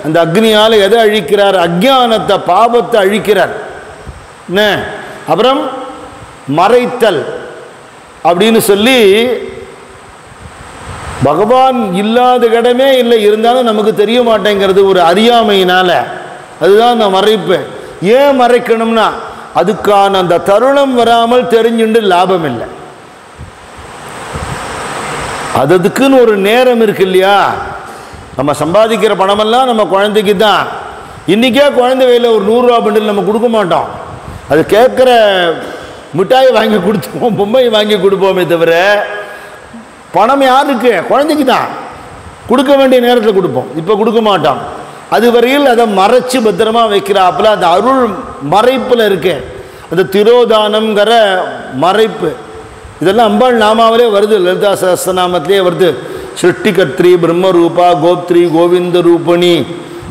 அந்த அக்னியால் எதை அழிக்கிறார்? அஜ்ஞானத்தை, பாபத்தை அழிக்கிறார். என்ன? அப்புறம் மறைத்தல் அப்படின்னு சொல்லி பகவான் இல்லாத இடமே இல்லை, இருந்தாலும் நமக்கு தெரிய மாட்டேங்கிறது ஒரு அறியாமையினால. அதுதான் அந்த மறைப்பு. ஏன் மறைக்கணும்னா அதுக்கான அந்த தருணம் வராமல் தெரிஞ்சுண்டு லாபம் இல்லை. அதுக்குன்னு ஒரு நேரம் இருக்கு இல்லையா. நம்ம சம்பாதிக்கிற பணமெல்லாம் நம்ம குழந்தைக்கு தான். இன்றைக்கே குழந்தை கையில் ஒரு 100 ரூபா பண்டில் நம்ம கொடுக்க மாட்டோம். அது கேட்குற மிட்டாயை வாங்கி கொடுத்துப்போம், பொம்மையை வாங்கி கொடுப்போமே தவிர பணம் யாருக்கு? குழந்தைக்கு தான். கொடுக்க வேண்டிய நேரத்தில் கொடுப்போம், இப்போ கொடுக்க மாட்டோம். அது வரையில் அதை மறைச்சி பத்திரமா வைக்கிறாப்புல அந்த அருள் மறைப்பில் இருக்கு. அந்த திரோதானம்ங்கிற மறைப்பு இதெல்லாம் அம்பாள் நாமாவிலே வருது, லலிதா சஹஸ்ரநாமத்திலே வருது. சிருஷ்டிகத்ரி பிரம்மரூபா கோப்திரி கோவிந்த ரூபணி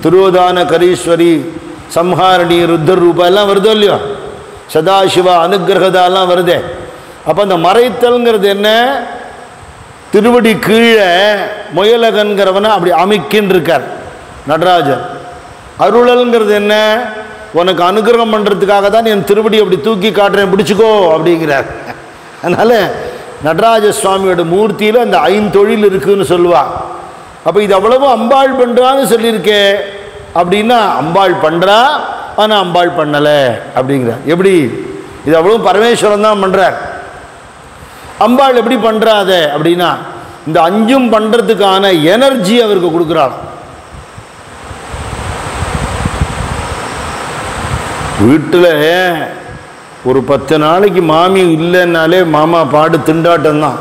திரோதான கரீஸ்வரி சம்ஹாரணி ருத்தர் ரூபா எல்லாம் வருதோ இல்லையோ, சதாசிவா அனுகிரகதாலாம் வருதே. அப்போ அந்த மறைத்தல்ங்கிறது என்ன? திருவடி கீழே முயலகன்கிறவனை அப்படி அமைக்கின்னு இருக்கார் நடராஜர். அருளல்ங்கிறது என்ன? உனக்கு அனுகிரகம் பண்ணுறதுக்காக தான் என் திருவடி அப்படி தூக்கி காட்டுறேன், பிடிச்சிக்கோ அப்படிங்கிறார். அதனால் நடராஜ சுவாமியோட மூர்த்தியில் அந்த 5 தொழில் இருக்குதுன்னு சொல்லுவாள். அப்போ இது அவ்வளவு அம்பாள் பண்ணுறான்னு சொல்லியிருக்கே அப்படின்னா அம்பாள் பண்ணுறா, ஆனால் அம்பாள் பண்ணலை அப்படிங்கிறார். எப்படி? இது அவ்வளவு பரமேஸ்வரன் தான் பண்ணுறார். அம்பாள் எப்படி பண்ணுறாத அப்படின்னா இந்த 5ம் பண்ணுறதுக்கான எனர்ஜி அவருக்கு கொடுக்குறாள். வீட்டில் ஒரு 10 நாளைக்கு மாமி இல்லைன்னாலே மாமா பாடு திண்டாட்டம் தான்.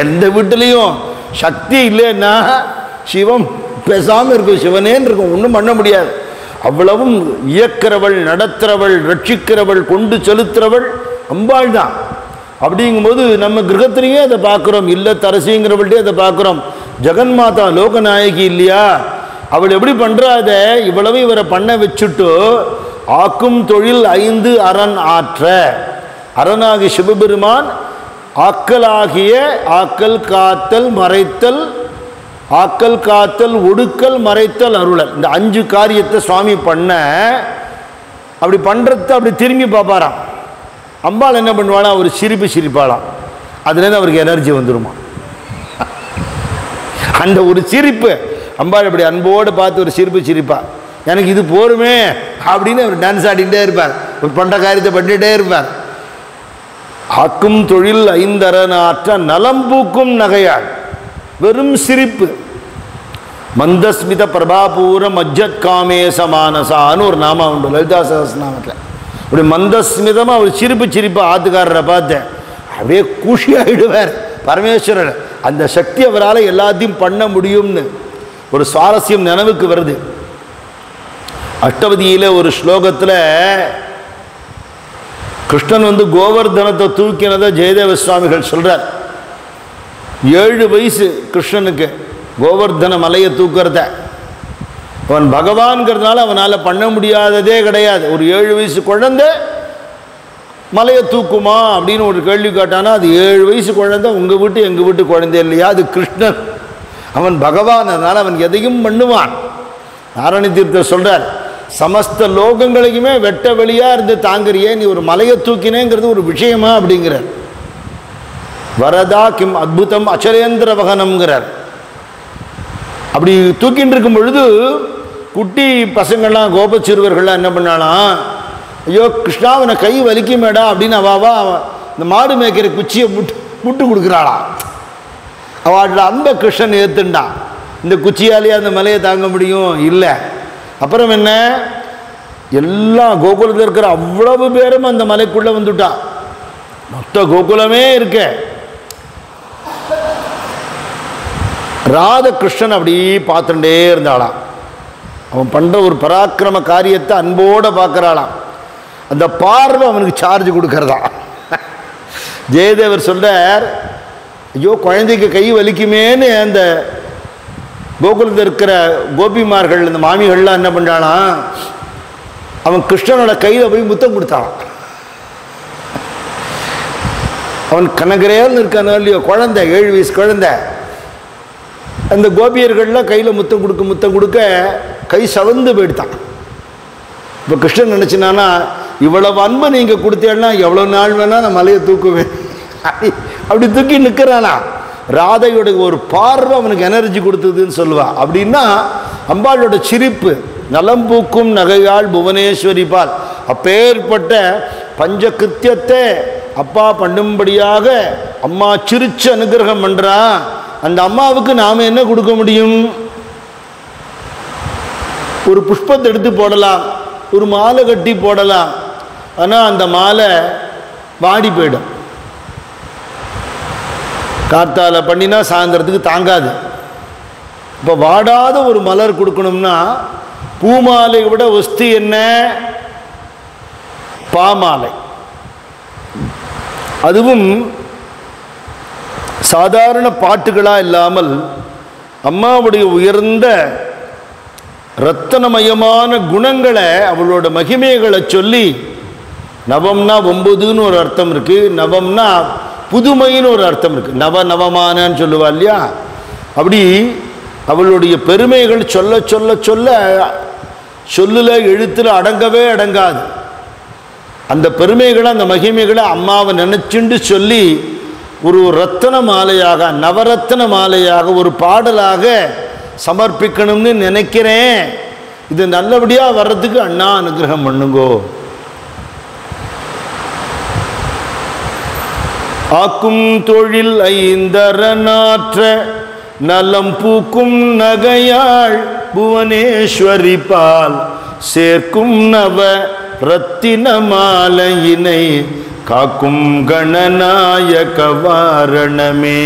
எந்த வீட்டிலையும் சக்தி இல்லைன்னா சிவம் பேசாமல் இருக்கும், சிவனேன்னு இருக்கும், ஒன்றும் பண்ண முடியாது. அவ்வளவும் இயக்கிறவள், நடத்துகிறவள், ரட்சிக்கிறவள், கொண்டு செலுத்துகிறவள் அம்பாள் தான். அப்படிங்கும்போது நம்ம கிரகத்திலேயே அதை பார்க்குறோம், இல்லை தரசிங்கிறவள்கிட்டே அதை பார்க்குறோம். ஜெகன்மாதா லோகநாயகி இல்லையா, அவள் எப்படி பண்ணுறாத இவ்வளவு இவரை பண்ண வச்சுட்டு ஆக்கும் தொழில் 5 அரண் ஆற்ற. அரணாகி சிவபெருமான் ஆக்கலாகிய ஆக்கல், காத்தல், மறைத்தல், ஆக்கல், காத்தல், ஒடுக்கல், மறைத்தல், அருளல், இந்த 5 காரியத்தை சுவாமி பண்ண. அப்படி பண்ணுறத அப்படி திரும்பி பார்ப்பாராம். அம்பாள் என்ன பண்ணுவாளா? ஒரு சிரிப்பு சிரிப்பாளாம். அதுலேருந்து அவருக்கு எனர்ஜி வந்துடுமா. அந்த ஒரு சிரிப்பு அம்பாள் அப்படி அன்போடு பார்த்து ஒரு சிரிப்பு சிரிப்பா. எனக்கு இது போருமே அப்படின்னு அவர் டான்ஸ் ஆடிக்கிட்டே இருப்பார், ஒரு பண்ணுற காரியத்தை பண்ணிகிட்டே இருப்பார். ஆக்கும் தொழில் 5 அரண் ஆற்ற நலம் பூக்கும் நகையாள். வெறும் சிரிப்பு. மந்தஸ்மித பிரபாபூர மஜ்ஜத் காமேச மானசான்னு ஒரு நாமா உண்டு லலிதா சஹஸ்ரநாமத்தில். அப்படி மந்தஸ்மிதமாக ஒரு சிரிப்பு சிரிப்பை ஆத்துக்காரரை பார்த்தேன், அப்படியே குஷி ஆகிடுவார் பரமேஸ்வரர். அந்த சக்தி அவரால் எல்லாத்தையும் பண்ண முடியும்னு. ஒரு சுவாரஸ்யம் நினைவுக்கு வருது. அஷ்டபதியில ஒரு ஸ்லோகத்தில் கிருஷ்ணன் கோவர்தனத்தை தூக்கினதை ஜெயதேவ சுவாமிகள் சொல்றார். 7 வயசு கிருஷ்ணனுக்கு கோவர்தன மலையை தூக்கிறத. அவன் பகவான்கிறதுனால அவனால் பண்ண முடியாததே கிடையாது. ஒரு 7 வயசு குழந்தை மலையை தூக்குமா அப்படின்னு ஒரு கேள்வி கேட்டானா, அது 7 வயசு குழந்தை உங்கள் வீட்டு எங்கள் வீட்டு குழந்தை இல்லையா, அது கிருஷ்ணன். அவன் பகவான், அதனால் அவன் எதையும் பண்ணுவான். நாராயண தீர்த்தர் சொல்றார், சமஸ்த லோகங்களையுமே வெட்ட வெளியாக இருந்து தாங்குறியே, நீ ஒரு மலையை தூக்கினேங்கிறது ஒரு விஷயமா அப்படிங்கிறார். வரதா கிம் அத்புதம் அச்சரேந்திர வகனம்ங்கிறார். அப்படி தூக்கின்னு இருக்கும் பொழுது குட்டி பசங்கள்லாம் கோப சிறுவர்கள்லாம் என்ன பண்ணாலாம், ஐயோ கிருஷ்ணா அவனை கை வலிக்குமேடா அப்படின்னு அவாவா இந்த மாடு மேய்க்கிற குச்சியை முட்டு கொடுக்குறாளாம். அவளோட அன்பை கிருஷ்ணன் ஏற்றுண்டான். இந்த குச்சியாலேயே அந்த மலையை தாங்க முடியும் இல்லை. அப்புறம் என்ன, எல்லா கோகுலத்தில் இருக்கிற அவ்வளவு பேரும் அந்த மலைக்குள்ளே வந்துட்டான். மொத்த கோகுலமே இருக்க. ராத கிருஷ்ணன் அப்படி பார்த்துட்டே இருந்தாளாம். அவன் பண்ணுற ஒரு பராக்கிரம காரியத்தை அன்போடு பார்க்குறாளாம். அந்த பார்வை அவனுக்கு சார்ஜ் கொடுக்கறதா. ஜெயதேவர் சொல்றார், ஐயோ குழந்தைக்கு கை வலிக்குமேன்னு அந்த கோகுலத்தில் இருக்கிற கோபிமார்கள் இந்த மாமிகள்லாம் என்ன பண்ணாலாம், அவன் கிருஷ்ணனோட கையில் போய் முத்தம் கொடுத்தான். அவன் கனகரேல்னு இருக்கானோ இல்லையோ குழந்தை, 7 வயசு குழந்தை. அந்த கோபியர்கள்லாம் கையில் முத்தம் கொடுக்க கை சவந்து போயிடுத்தான். இப்போ கிருஷ்ணன் நினச்சினானா, இவ்வளவு அன்பை நீங்கள் கொடுத்தேன்னா எவ்வளோ நாள் வேணால் நான் மலையை தூக்குவேன் அப்படி தூக்கி நிற்கிறானா. ராதையோட ஒரு பார்வை அவனுக்கு எனர்ஜி கொடுத்ததுன்னு சொல்லுவா. அப்படின்னா அம்பாளோட சிரிப்பு, நலம் பூக்கும் நகையாள் புவனேஸ்வரி பால், அப்பேற்பட்ட பஞ்ச கிருத்தியத்தை அப்பா பண்ணும்படியாக அம்மா சிரிச்சு அனுகிரகம் பண்ணுறா. அந்த அம்மாவுக்கு நாம் என்ன கொடுக்க முடியும்? ஒரு புஷ்பத்தை எடுத்து போடலாம், ஒரு மாலை கட்டி போடலாம். ஆனால் அந்த மாலை வாடி போயிடும். காத்தால பண்ணினா சாயந்தரத்துக்கு தாங்காது. இப்போ வாடாத ஒரு மலர் கொடுக்கணும்னா பூமாலை விட வஸ்து என்ன? பாமாலை. அதுவும் சாதாரண பாட்டுகளாக இல்லாமல் அம்மாவுடைய உயர்ந்த ரத்தனமயமான குணங்களை, அவளோட மகிமைகளை சொல்லி, நவம்னா 9ன்னு ஒரு அர்த்தம் இருக்கு, நவம்னா புதுமைன்னு ஒரு அர்த்தம் இருக்கு, நவநவமானன்னு சொல்லுவா இல்லையா. அப்படி அவளுடைய பெருமைகள் சொல்ல சொல்ல சொல்ல சொல்லுல எழுத்துல அடங்கவே அடங்காது. அந்த பெருமைகளை, அந்த மகிமைகளை அம்மாவை நினைச்சுண்டு சொல்லி ஒரு ரத்தன மாலையாக, நவரத்ன மாலையாக, ஒரு பாடலாக சமர்ப்பிக்கணும்னு நினைக்கிறேன். இது நல்லபடியாக வர்றதுக்கு அண்ணா அனுகிரகம் பண்ணுங்கோ. ஆக்கும் தொழில் ஐந்தரநாற்ற நலம் பூக்கும் நகையாள் புவனேஸ்வரி பால் சேர்க்கும் நவ ரத்தின மாலையினை காக்கும் கணநாயக வாரணமே.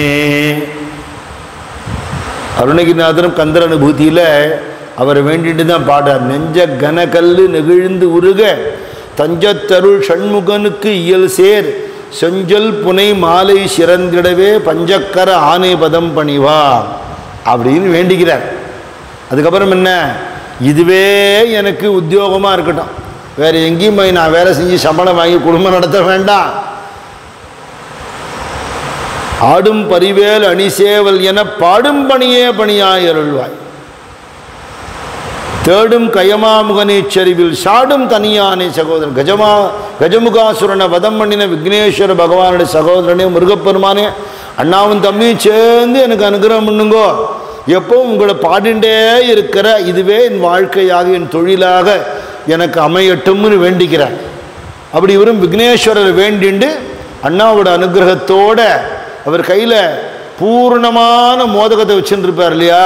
அருணகிரிநாதரும் கந்தர அனுபூதியில் அவரை வேண்டிட்டு தான் பாடார். நெஞ்ச கனகல்லு நெகிழ்ந்து உருக தஞ்சத்தருள் ஷண்முகனுக்கு இயல் சேர் செஞ்சல் புனை மாலை சிறந்திடவே பஞ்சக்கர ஆனை பதம் பணிவா அப்படின்னு வேண்டிக்கிறார். அதுக்கப்புறம் என்ன, இதுவே எனக்கு உத்தியோகமாக இருக்கட்டும், வேறு எங்கேயும் போய் நான் வேலை செஞ்சு சம்பளம் வாங்கி குடும்பம் நடத்த வேண்டாம். ஆடும் பரிவேல் அணிசேவல் என பாடும் பணியே பணியாய் அருள்வாய். தேடும் கயமாமுகனேச்சரிவில் சாடும் தனியானே சகோதரன் கஜமுகாசுரனை வதம் பண்ணின விக்னேஸ்வர பகவானுடைய சகோதரனே முருகப்பெருமானே, அண்ணாவும் தம்பியும் சேர்ந்து எனக்கு அனுகிரகம் பண்ணுங்கோ. எப்பவும் உங்களை பாடிண்டே இருக்கிற இதுவே என் வாழ்க்கையாக, என் தொழிலாக எனக்கு அமையட்டும்னு வேண்டிக்கிறார். அப்படி இவரும் விக்னேஸ்வரரை வேண்டிண்டு அண்ணாவோட அனுகிரகத்தோட அவர் கையில் பூர்ணமான மோதகத்தை வச்சுட்டு இருப்பார் இல்லையா,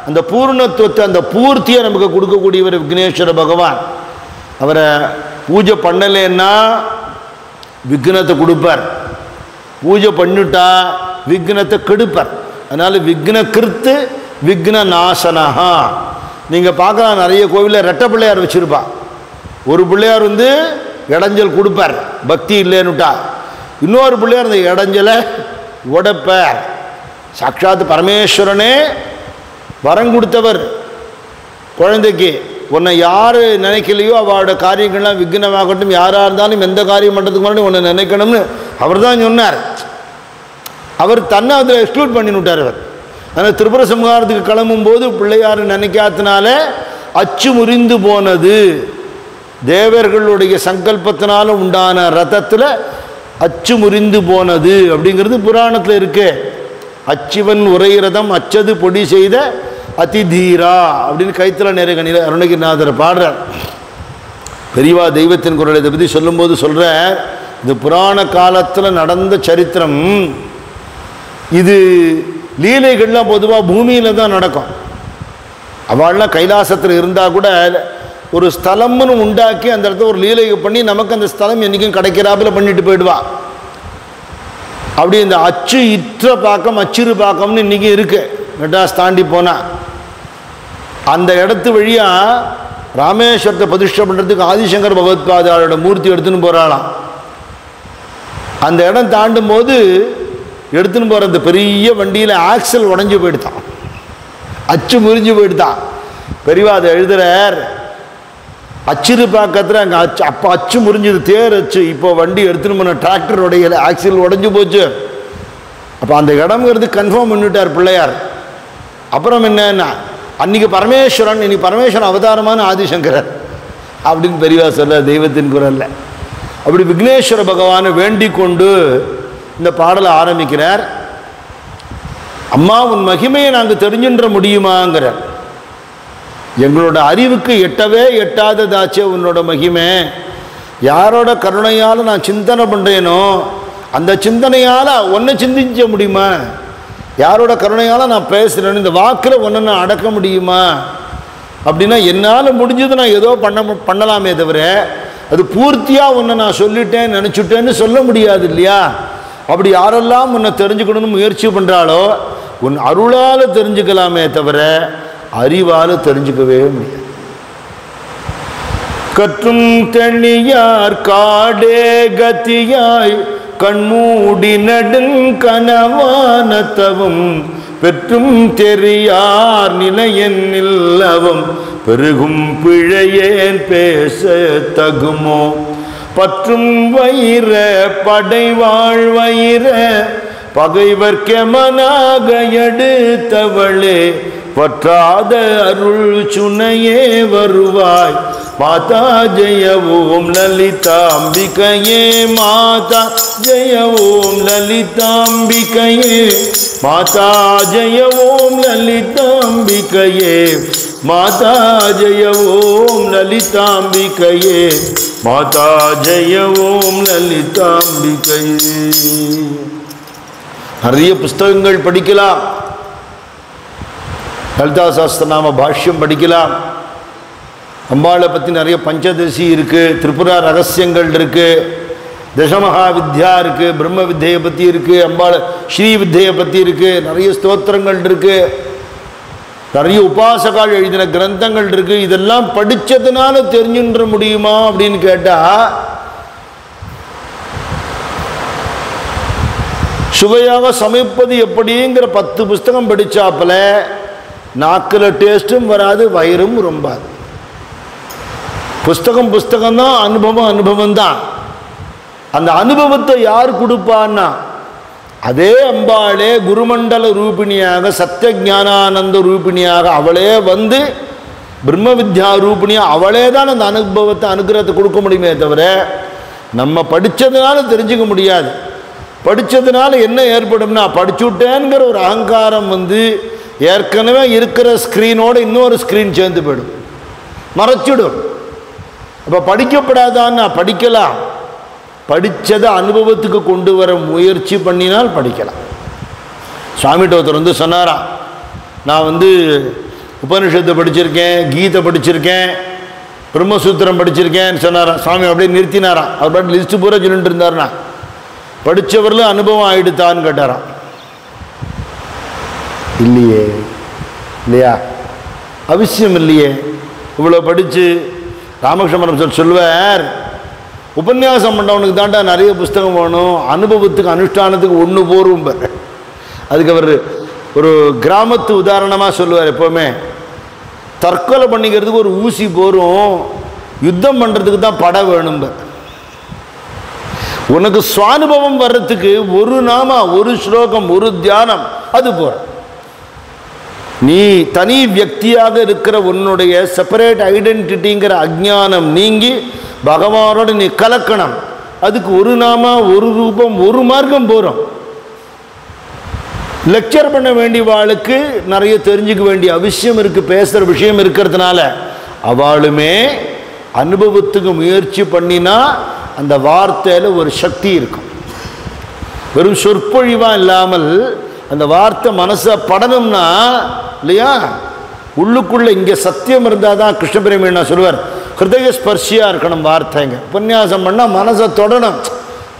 அந்த பூர்ணத்துவத்தை, அந்த பூர்த்தியை நமக்கு கொடுக்கக்கூடியவர் விக்னேஸ்வர பகவான். அவரை பூஜை பண்ணலைன்னா விக்னத்தை கொடுப்பார், பூஜை பண்ணிட்டா விக்னத்தை கெடுப்பார். அதனால் விக்ன கிருத்து விக்ன நாசனஹா. நீங்கள் பார்க்கலாம் நிறைய கோவிலில் ரெட்டை பிள்ளையார் வச்சுருப்பா. ஒரு பிள்ளையார் வந்து இடைஞ்சல் கொடுப்பார் பக்தி இல்லைன்னுட்டா, இன்னொரு பிள்ளையார் அந்த இடைஞ்சலை உடைப்பார். சாட்சாத் பரமேஸ்வரனே வரம் கொடுத்தவர் குழந்தைக்கு. உன்னை யார் நினைக்கலையோ அவளோட காரியங்கள்லாம் விக்னமாகட்டும், யாராக இருந்தாலும் எந்த காரியம் பண்ணுறதுக்கு முன்னாடி உன்னை நினைக்கணும்னு அவர் தான் சொன்னார். அவர் தன்னை அதில் எக்ஸ்க்ளூட் பண்ணிவிட்டார். அவர் ஆனால் திரிபுர சம்ஹாரத்துக்கு கிளம்பும்போது பிள்ளையார் நினைக்காதனால அச்சு முறிந்து போனது. தேவர்களுடைய சங்கல்பத்தினால உண்டான ரதத்தில் அச்சு முறிந்து போனது அப்படிங்கிறது புராணத்தில் இருக்கு. அச்சிவன் உரை ரதம் அச்சது பொடி செய்த அதிதீரா அப்படின்னு கைத்தில் நிறைய கணில அருணகிரிநாதர் பாடுறார். பெரியவா தெய்வத்தின் குரல் இதை பற்றி சொல்லும்போது சொல்கிற, இது புராண காலத்தில் நடந்த சரித்திரம். இது லீலைகள்லாம் பொதுவாக பூமியில் தான் நடக்கும். அவள்லாம் கைலாசத்தில் இருந்தால் கூட ஒரு ஸ்தலம்னு உண்டாக்கி அந்த இடத்துல ஒரு லீலையை பண்ணி நமக்கு அந்த ஸ்தலம் என்றைக்கும் கிடைக்கிறாப்புல பண்ணிட்டு போயிடுவா. அப்படி இந்த அச்சு இற்ற பாக்கம் அச்சிறு பாக்கம்னு இன்றைக்கி இருக்குது. மெட்ராஸ் தாண்டி போனால் அந்த இடத்து வழியாக ராமேஸ்வரத்தை பிரதிஷ்டை பண்ணுறதுக்கு ஆதிசங்கர் பகவத்பாதாரோட மூர்த்தி எடுத்துன்னு போகிறாளாம். அந்த இடம் தாண்டும் போது எடுத்துன்னு போகிற அந்த பெரிய வண்டியில் ஆக்சல் உடஞ்சி போயிடுதான், அச்சு முறிஞ்சு போயிடுதான். பெரியவா அதை எழுதுறார். அச்சிறு பாக்கத்தில் அங்கே அப்போ அச்சு முறிஞ்சது, தேர் அச்சு. இப்போ வண்டி எடுத்துன்னு போன டிராக்டருடைய ஆக்சில் உடஞ்சி போச்சு. அப்போ அந்த இடம்ங்கிறது கன்ஃபார்ம் பண்ணிவிட்டார் பிள்ளையார். அப்புறம் என்னன்னா அன்றைக்கி பரமேஸ்வரன், இன்னைக்கு பரமேஸ்வரன் அவதாரமான ஆதிசங்கரர் அப்படின்னு பெரியவா சொல்ல தெய்வத்தின் குரல்ல. அப்படி விக்னேஸ்வர பகவானை வேண்டிக் கொண்டு இந்த பாடலை ஆரம்பிக்கிறார். அம்மா உன் மகிமையை நாங்கள் தெரிஞ்சுன்ற முடியுமாங்கிற, எங்களோட அறிவுக்கு எட்டவே எட்டாததாச்சே உன்னோட மகிமை. யாரோட கருணையால் நான் சிந்தனை பண்ணுறேனோ அந்த சிந்தனையால் ஒன்றை சிந்திக்க முடியுமா? யாரோட கருணையால் நான் பேசுகிறேன்னு இந்த வாக்கில் ஒன்றை நான் அடக்க முடியுமா? அப்படின்னா என்னால் முடிஞ்சது நான் ஏதோ பண்ணலாமே தவிர அது பூர்த்தியாக ஒன்றை நான் சொல்லிட்டேன் நினச்சிட்டேன்னு சொல்ல முடியாது இல்லையா? அப்படி யாரெல்லாம் உன்னை தெரிஞ்சுக்கணும்னு முயற்சி பண்ணுறாளோ உன் அருளால் தெரிஞ்சுக்கலாமே தவிர அறிவால் தெரிஞ்சுக்கவே முடியாது. கற்றும் தெளியார் காடே கத்தியாய் கண்மூடி நடுங்கனவானத்தவும் பெற்றும் தெரியார் நிலையென்னவும் பெருகும் பிழையேன் பேச தகுமோ? பற்றும் வயிற படைவாழ் வயிற பகைவர்க்கெமனாக எடுத்தவளே பற்றாத அருள் சுனையே வருவாய். மாதா ஜெய ஓம் லலிதாம்பிகையே, மாதா ஜெய ஓம் லலிதாம்பிகையே, மாதா ஜெய ஓம் லலிதாம்பிகையே, மாதா ஜெய ஓம் லலிதாம்பிகையே, மாதா ஜெய ஓம் லலிதாம்பிகையே. நிறைய புஸ்தகங்கள் படிக்கலாம், லலிதா சாஸ்திரநாம பாஷ்யம் படிக்கலாம், அம்பாளை பற்றி நிறைய பஞ்சதசி இருக்குது, திரிபுரா ரகசியங்கள் இருக்குது, தசமகா வித்யா இருக்குது, பிரம்ம வித்தையை பற்றி இருக்குது, அம்பாள் ஸ்ரீ வித்தையை பற்றி இருக்குது, நிறைய ஸ்தோத்திரங்கள் இருக்குது, நிறைய உபாசகால் எழுதின கிரந்தங்கள் இருக்குது. இதெல்லாம் படித்ததுனால தெரிஞ்சுன்ற முடியுமா அப்படின்னு கேட்டால் சுவையாக சமைப்பது எப்படிங்கிற 10 புஸ்தகம் படித்தாப்புல நாக்கில் டேஸ்ட்டும் வராது, வயிறும் ரொம்பாது. புஸ்தகம்தான், அனுபவம் தான். அந்த அனுபவத்தை யார் கொடுப்பான்னா அதே அம்பாளே குருமண்டல ரூபிணியாக சத்திய ஞானானந்த ரூபிணியாக அவளே வந்து பிரம்ம வித்யா ரூபிணியாக அவளே தான் அந்த அனுபவத்தை அனுகிரகத்தை கொடுக்க முடியுமே தவிர நம்ம படித்ததுனால தெரிஞ்சுக்க முடியாது. படித்ததுனால என்ன ஏற்படும்னா படிச்சுட்டேங்கிற ஒரு அகங்காரம் வந்து ஏற்கனவே இருக்கிற ஸ்க்ரீனோடு இன்னொரு ஸ்க்ரீன் சேர்ந்து போயிடும், மறைச்சிடும். அப்போ படிக்கப்படாதான்னா படிக்கலாம், படித்ததை அனுபவத்துக்கு கொண்டு வர முயற்சி பண்ணினால் படிக்கலாம். சுவாமிகிட்ட ஒருத்தர் வந்து சொன்னாராம், நான் வந்து உபனிஷத்தை படிச்சிருக்கேன், கீதை படிச்சிருக்கேன், பிரம்மசூத்திரம் படிச்சிருக்கேன்னு சொன்னாராம். சுவாமி அப்படியே நிறுத்தினாராம். அவர் பாட்டு லிஸ்ட்டு பூரா சொல்லிட்டு இருந்தாருண்ணா. படித்தவரில் அனுபவம் ஆகிடுத்தான்னு கேட்டாராம். இல்லையே, இல்லையா? அவசியம் இல்லையே. இவ்வளோ படித்து ராமகிருஷ்ணன் சொல்லுவார், உபன்யாசம் பண்ணவனுக்கு தாண்டா நிறைய புஸ்தகம் வேணும், அனுபவத்துக்கு அனுஷ்டானத்துக்கு ஒன்று போரும். அதுக்கு அவர் ஒரு கிராமத்து உதாரணமாக சொல்லுவார். எப்போவுமே தற்கொலை பண்ணிக்கிறதுக்கு ஒரு ஊசி போரும், யுத்தம் பண்ணுறதுக்கு தான் படம் வேணும். உனக்கு சுவானுபவம் வர்றதுக்கு ஒரு நாமா, ஒரு ஸ்லோகம், ஒரு தியானம் அது போற. நீ தனி வியக்தியாக இருக்கிற உன்னுடைய செப்பரேட் ஐடென்டிட்டிங்கிற அஜ்ஞானம் நீங்கி பகவானோட நீ கலக்கணும். அதுக்கு ஒரு நாமா, ஒரு ரூபம், ஒரு மார்க்கம் போகிறோம். லெக்சர் பண்ண வேண்டிய வாளுக்கு நிறைய தெரிஞ்சுக்க வேண்டிய அவசியம் இருக்குது, பேசுகிற விஷயம் இருக்கிறதுனால அவளுமே அனுபவத்துக்கு முயற்சி பண்ணினா அந்த வார்த்தையில் ஒரு சக்தி இருக்கும். வெறும் சொற்பொழிவாக இல்லாமல் அந்த வார்த்தை மனசை படணும்னா இல்லையா, உள்ளுக்குள்ளே இங்கே சத்தியம் இருந்தால் தான். கிருஷ்ண பிரேமியண்ணா சொல்லுவார், ஹிருதய ஸ்பர்ஷியாக இருக்கணும் வார்த்தைங்க. உபன்யாசம் பண்ணால் மனசை தொடணும்.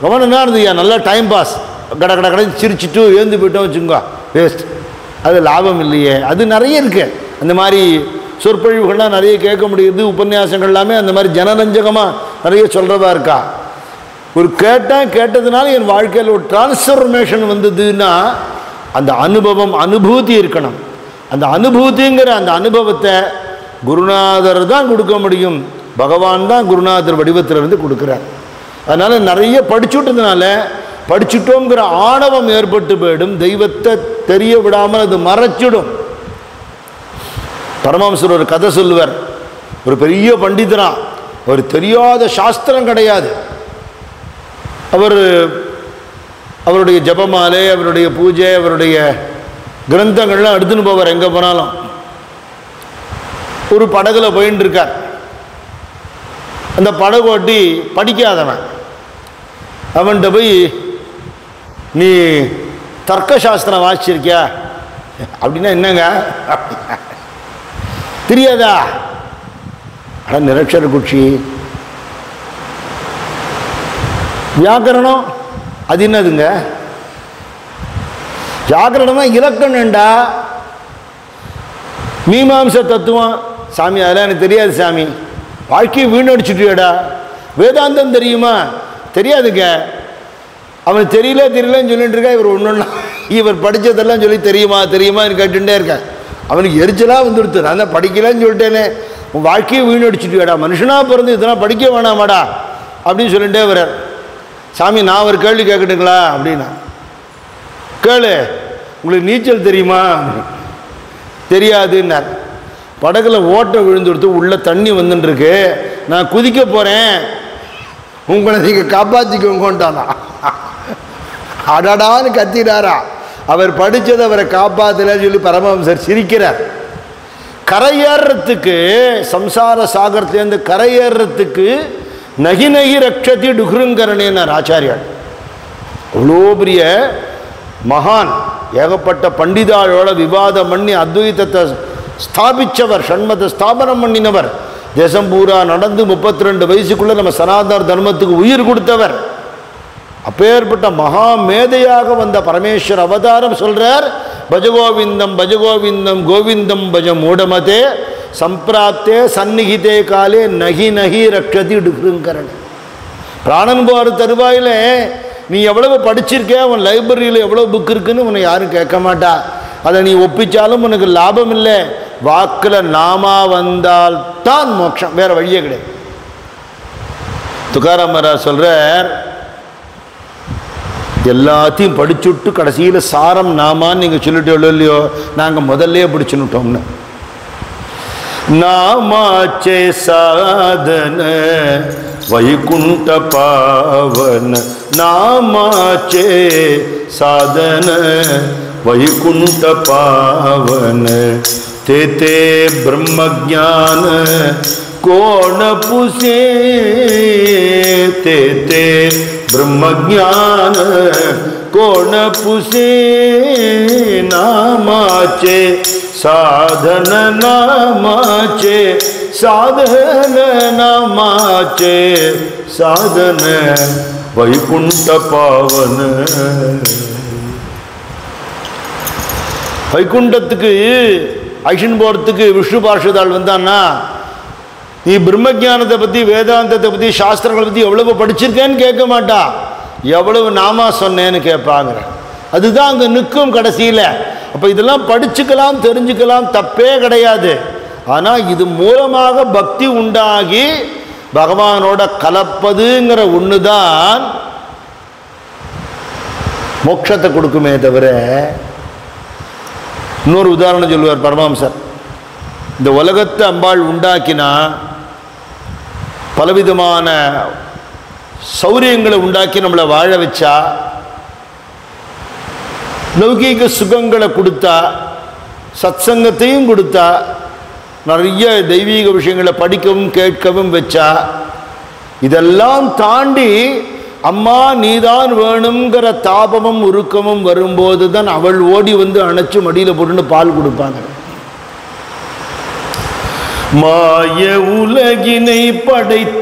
ரொம்ப நல்லா இருந்துயா, நல்லா டைம் பாஸ், கடை கடை கடை சிரிச்சுட்டு ஏந்து போயிட்டோம் வச்சுக்கோ, வேஸ்ட். அது லாபம் இல்லையே. அது நிறைய இருக்குது. அந்த மாதிரி சொற்பொழிவுகள்லாம் நிறைய கேட்க முடியுது. உபன்யாசங்கள் எல்லாமே அந்த மாதிரி ஜனரஞ்சகமாக நிறைய சொல்கிறதா இருக்கா. ஒரு கேட்டதுனால என் வாழ்க்கையில் ஒரு டிரான்ஸ்ஃபர்மேஷன் வந்ததுன்னா அந்த அனுபவம், அனுபூதி இருக்கணும். அந்த அனுபூதிங்கிற அந்த அனுபவத்தை குருநாதர் தான் கொடுக்க முடியும். பகவான் தான் குருநாதர் வடிவத்திலிருந்து கொடுக்குறார். அதனால் நிறைய படிச்சுட்டதுனால படிச்சுட்டோங்கிற ஆணவம் ஏற்பட்டு போயிடும். தெய்வத்தை தெரிய விடாமல் அது மறைச்சிடும். பரமஹம்சர் ஒரு கதை சொல்லுவார். ஒரு பெரிய பண்டிதரா, அவர் தெரியாத சாஸ்திரம் கிடையாது. அவருடைய ஜபமாலை, அவருடைய பூஜை, அவருடைய கிரந்தங்கள்லாம் எடுத்துன்னு போவார் எங்கே போனாலும். ஒரு படகுல போயின்னு இருக்கார். அந்த படகு ஓட்டி படிக்காதவன் அவன்கிட்ட போய், நீ தர்க்க சாஸ்திரம் வாசிச்சிருக்கியா அப்படின்னா என்னங்க தெரியாதா? ஆனால் நிரக்ஷர குட்சி. வியாக்கரணம் அது என்னதுங்க? வியாக்கரணம்னா இலக்கணம்டா. மீமாம்ச தத்துவம் சாமி அதெல்லாம் எனக்கு தெரியாது சாமி. வாழ்க்கையை வீணடிச்சுட்டியடா. வேதாந்தம் தெரியுமா? தெரியாதுங்க. அவன் தெரியலன்னு சொல்லிட்டு இருக்கா. இவர் ஒன்று இவர் படித்ததெல்லாம் சொல்லி தெரியுமான்னு கேட்டுட்டே இருக்கேன். அவனுக்கு எரிச்சலாக வந்துடுத்து. நான் தான் படிக்கலன்னு சொல்லிட்டேனே. உன் வாழ்க்கையை வீணடிச்சுட்டியடா, மனுஷனாக பிறந்து இதெல்லாம் படிக்க வேணாமாடா அப்படின்னு சொல்லிட்டே வர்றார். சாமி நான் ஒரு கேள்வி கேட்கட்டுங்களா அப்படின்னா, கேளு. உங்களுக்கு நீச்சல் தெரியுமா? தெரியாதுன்னார். படகுல ஓட்டை விழுந்துடுத்து, உள்ள தண்ணி வந்துட்டுருக்கு, நான் குதிக்க போகிறேன், உங்களை நீங்கள் காப்பாற்றிக்கோங்கன்ட்டானா. அடடான்னு கத்திடாரா. அவர் படித்ததை அவரை காப்பாற்றலன்னு சொல்லி பரமஹம்சர் சிரிக்கிறார். கரையேறத்துக்கு, சம்சார சாகரத்துலேருந்து கரையேறத்துக்கு நகி நகி ரக்ஷதி டுகுருங்கரணின்னார் ஆச்சாரியார். அவ்வளோ பெரிய மகான், ஏகப்பட்ட பண்டிதாளோட விவாதம் பண்ணி அத்வைதத்தை ஸ்தாபித்தவர், ஷண்மத ஸ்தாபனம் பண்ணினவர், தேசம் பூரா நடந்து 32 வயசுக்குள்ளே நம்ம சனாதன தர்மத்துக்கு உயிர் கொடுத்தவர். அப்பேற்பட்ட மகா மேதையாக வந்த பரமேஸ்வர அவதாரம் சொல்றார், பஜகோவிந்தம் பஜகோவிந்தம் கோவிந்தம் பஜ மூடமதே சம்பிராப்தே சந்நிகிதே காலே நகி நகி ரக்ஷதி டுகுருங்கரணி. பிராணன் போகிற தருவாயில் நீ எவ்வளவு படிச்சிருக்க, உன் லைப்ரரியில் எவ்வளோ புக் இருக்குன்னு உன்னை யாரும் கேட்க மாட்டா. அதை நீ ஒப்பிச்சாலும் உனக்கு லாபம் இல்லை. வாக்கில் நாமா வந்தால் தான் மோட்சம், வேற வழியே கிடையாது. துக்காராம் மகாராஜ் சொல்றார், எல்லாத்தையும் படிச்சுட்டு கடைசியில் சாரம் நாமான்னு நீங்கள் சொல்லிட்டு இல்லையோ, நாங்கள் முதல்லையே பிடிச்சுன்னுட்டோம்னு. நாமாச்சே சாதன வைகுண்ட பாவன, நாமாச்சே சாதன வைகுண்ட பாவன, தேதே பிரம்மஜான கோண புசே, தேதே ब्रह्मज्ञान कोण पुसे, नामाचे साधन नामाचे साधन नामाचे साधन वैकुंठ पावन. வைகுண்டத்துக்கு ஐஷன் போகிறதுக்கு விஷ்ணு பார்ஷதாள் வந்தான்னா, நீ பிரம்மஜானத்தை பற்றி, வேதாந்தத்தை பற்றி, சாஸ்திரங்களை பற்றி எவ்வளவு படிச்சிருக்கேன்னு கேட்க மாட்டா, எவ்வளவு நாமா சொன்னேன்னு கேட்பாங்க. அதுதான் அங்கே நிற்கும் கடைசியில். அப்போ இதெல்லாம் படிச்சுக்கலாம், தெரிஞ்சுக்கலாம், தப்பே கிடையாது. ஆனால் இது மூலமாக பக்தி உண்டாகி பகவானோட கலப்பதுங்கிற ஒன்று தான் மோட்சத்தை கொடுக்குமே தவிர. இன்னொரு உதாரணம் சொல்லுவார் பரமஹம்சர். இந்த உலகத்தை அம்பாள் உண்டாக்கினா பலவிதமான சௌரியங்களை உண்டாக்கி நம்மளை வாழ வச்சா, லௌகீக சுகங்களை கொடுத்தா, சத்சங்கத்தையும் கொடுத்தா, நிறைய தெய்வீக விஷயங்களை படிக்கவும் கேட்கவும் வச்சா, இதெல்லாம் தாண்டி அம்மா நீதான் வேணுங்கிற தாபமும் உருக்கமும் வரும்போது தான் அவள் ஓடி வந்து அணைச்சு மடியில் போட்டுன்னு பால் கொடுப்பாங்க. மாய உலகினை படைத்தாய்,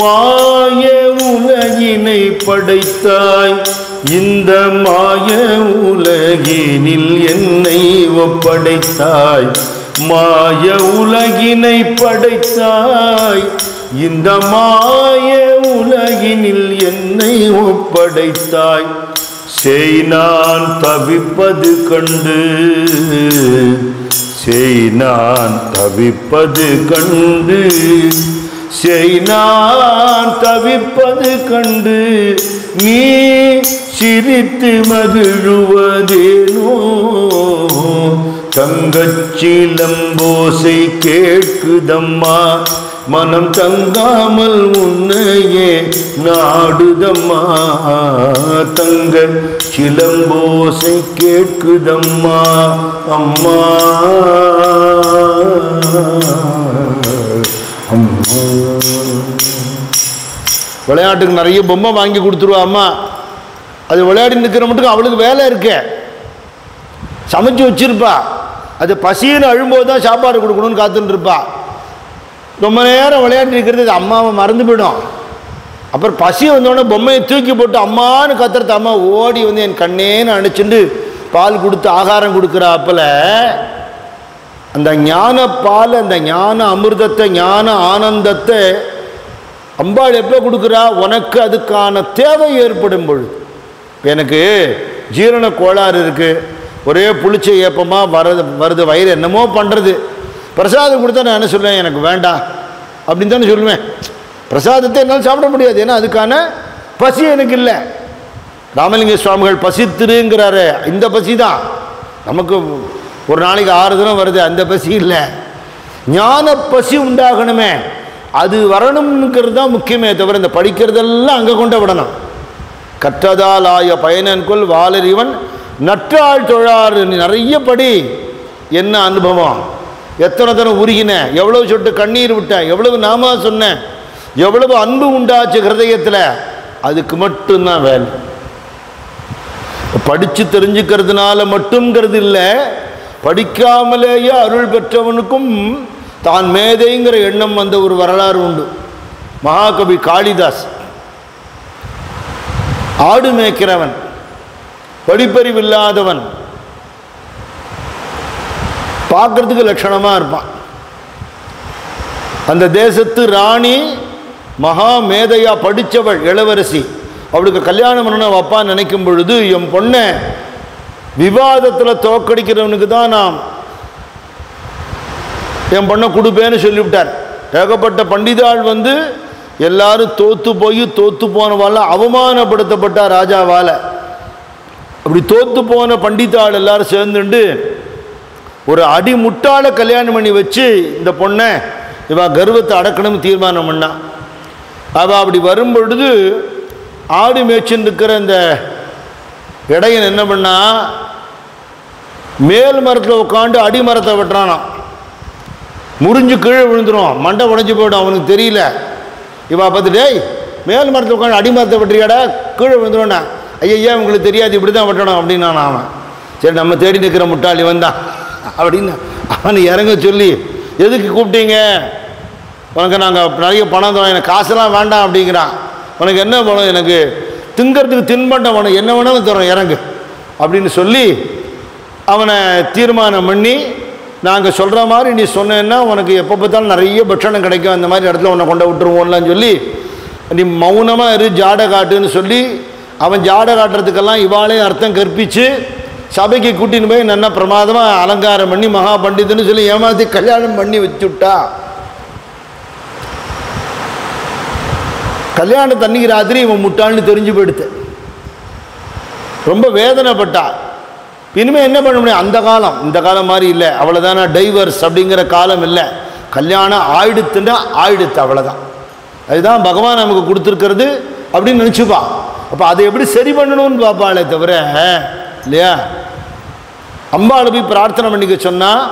மாய உலகினை படைத்தாய், இந்த மாய உலகினில் என்னை ஒப்படைத்தாய். மாய உலகினை படைத்தாய், இந்த மாய உலகினில் என்னை ஒப்படைத்தாய். செய் நான் தவிப்பது கண்டு, செய் நான் தவிப்பது கண்டு, செய் நான் தவிப்பது கண்டு, நீ சிரித்து மகிழுவதேனோ. தங்கச்சிலம்போசை கேட்குதம்மா, மனம் தங்காமல் உன்னையே நாடுதம்மா. தங்க சிலம்போசை கேட்குதம்மா அம்மா அம்மா. விளையாட்டுக்கு நிறைய பொம்மை வாங்கி கொடுத்துருவா அம்மா. அது விளையாடி நிற்கிற மட்டும் அவளுக்கு வேலை இருக்கு, சமைச்சு வச்சிருப்பா. அது பசின்னு அழும்போது தான் சாப்பாடு கொடுக்கணும்னு காத்துட்டு இருப்பா. ரொம்ப நேரம் விளையாட்டு இருக்கிறது அம்மாவை மறந்து போயிடும். அப்புறம் பசி வந்தோடனே பொம்மையை தூக்கி போட்டு அம்மானு கத்துறது, அம்மா ஓடி வந்து என் கண்ணேன்னு அணைச்சிட்டு பால் கொடுத்து ஆகாரம் கொடுக்குறாப்புல அந்த ஞான பால், அந்த ஞான அமிர்தத்தை, ஞான ஆனந்தத்தை அம்பாள் எப்போ கொடுக்குறா? உனக்கு அதுக்கான தேவை ஏற்படும் பொழுது. எனக்கு ஜீரண கோளாறு இருக்குது, ஒரே புளிச்ச ஏப்பமாக வருது, வயிறு என்னமோ பண்ணுறது. பிரசாதம் கொடுத்தா நான் என்ன சொல்லுவேன்? எனக்கு வேண்டாம் அப்படின்னு தானே சொல்லுவேன். பிரசாதத்தை என்னால் சாப்பிட முடியாது, ஏன்னா அதுக்கான பசி எனக்கு இல்லை. ராமலிங்க சுவாமிகள் பசித்திருங்கிறாரு, இந்த பசி தான் நமக்கு ஒரு நாளைக்கு 6 தினம் வருது, அந்த பசி இல்லை. ஞான பசி உண்டாகணுமே, அது வரணுங்கிறது தான் முக்கியமே தவிர இந்த படிக்கிறதெல்லாம் அங்கே கொண்டு விடணும். கற்றதால் ஆய பயனன்கொள் வாளறிவன் நற்றாள் தொழாறு. நிறைய படி, என்ன அனுபவம், எத்தனை தரம் உருகின, எவ்வளவு சொட்டு கண்ணீர் விட்டேன், எவ்வளவு நாம சொன்னேன், எவ்வளவு அன்பு உண்டாச்சு ஹிருதயத்தில், அதுக்கு மட்டும்தான் வேலை. படித்து தெரிஞ்சுக்கிறதுனால மட்டும்ங்கிறது இல்லை, படிக்காமலேயே அருள் பெற்றவனுக்கும் தான் மேதைங்கிற எண்ணம் வந்த ஒரு வரலாறு உண்டு. மகாகவி காளிதாஸ் ஆடு மேய்க்கிறவன், படிப்பறிவில்லாதவன், பார்க்கறதுக்கு லட்சணமாக இருப்பான். அந்த தேசத்து ராணி மகா மேதையா படித்தவள், இளவரசி. அவளுக்கு கல்யாணம் பண்ணணும் அப்பா நினைக்கும் பொழுது, என் பொண்ணை விவாதத்தில் தோக்கடிக்கிறவனுக்கு தான் நான் என் பொண்ணை கொடுப்பேன்னு சொல்லிவிட்டார். ஏகப்பட்ட பண்டிதாள் வந்து எல்லாரும் தோத்து போனவாள் அவமானப்படுத்தப்பட்டார் ராஜாவால். அப்படி தோத்து போன பண்டிதாள் எல்லாரும் சேர்ந்துட்டு ஒரு அடிமுட்டாளை கல்யாணம் பண்ணி வச்சு இந்த பொண்ணை இவ கர்வத்தை அடக்கணும்னு தீர்மானம் பண்ணா. அவள் அப்படி வரும்பொழுது ஆடு மேய்ச்சின்னு இருக்கிற இந்த இடையன் என்ன பண்ணா, மேல் மரத்தில் உட்காந்து அடிமரத்தை வெட்டுறானான். முறிஞ்சு கீழே விழுந்துடும், மண்டை உடைஞ்சு போய்டும், அவனுக்கு தெரியல. இவா பார்த்துட்டு, மேல் மரத்தில் உட்காந்து அடிமரத்தை வெட்டுறியாடா, கீழே விழுந்துருவோண்ணா. ஐயா உங்களுக்கு தெரியாது, இப்படி தான் வெட்டணும் அப்படின்னு அவன். சரி நம்ம தேடி நிற்கிற முட்டாளி வந்தான் அப்படின்னு அவனை இறங்க சொல்லி, எதுக்கு கூப்பிட்டீங்க? உனக்கு நாங்கள் நிறைய பணம் தரோம், எனக்கு காசெல்லாம் வேண்டாம் அப்படிங்கிறான். உனக்கு என்ன பணம்? எனக்கு திங்கிறதுக்கு தின்பண்டம் வேணும், என்ன வேணாலும் தரோம், இறங்கு அப்படின்னு சொல்லி அவனை தீர்மானம் பண்ணி, நாங்கள் சொல்கிற மாதிரி நீ சொன்னேன்னா உனக்கு எப்போ பார்த்தாலும் நிறைய பட்சணம் கிடைக்கும், அந்த மாதிரி இடத்துல உன்னை கொண்டு விட்டுருவோம்லாம் சொல்லி, நீ மௌனமாக இரு, ஜாடை காட்டுன்னு சொல்லி அவன் ஜாடை காட்டுறதுக்கெல்லாம் இவாளே அர்த்தம் கற்பித்து சபைக்கு கூட்டின்னு போய் நல்லா பிரமாதமாக அலங்காரம் பண்ணி மகா பண்டிதன்னு சொல்லி ஏமாற்றி கல்யாணம் பண்ணி வச்சுட்டா. கல்யாணம் தண்ணிக்கு ராத்திரி இவன் முட்டாள்னு தெரிஞ்சு போயிடுத்து. ரொம்ப வேதனைப்பட்டா. இனிமேல் என்ன பண்ண முடியும்? அந்த காலம் இந்த காலம் மாதிரி இல்லை, அவ்வளோதானா, டைவர்ஸ் அப்படிங்கிற காலம் இல்லை. கல்யாணம் ஆயிடுத்துன்னா ஆயிடுத்து, அவ்வளோதான். அதுதான் பகவான் நமக்கு கொடுத்துருக்கிறது அப்படின்னு நினச்சிப்பா. அப்போ அதை எப்படி சரி பண்ணணும்னு பார்ப்பாளே தவிர இல்லையா. அம்பாளை போய் பிரார்த்தனை பண்ணிக்க சொன்னால்,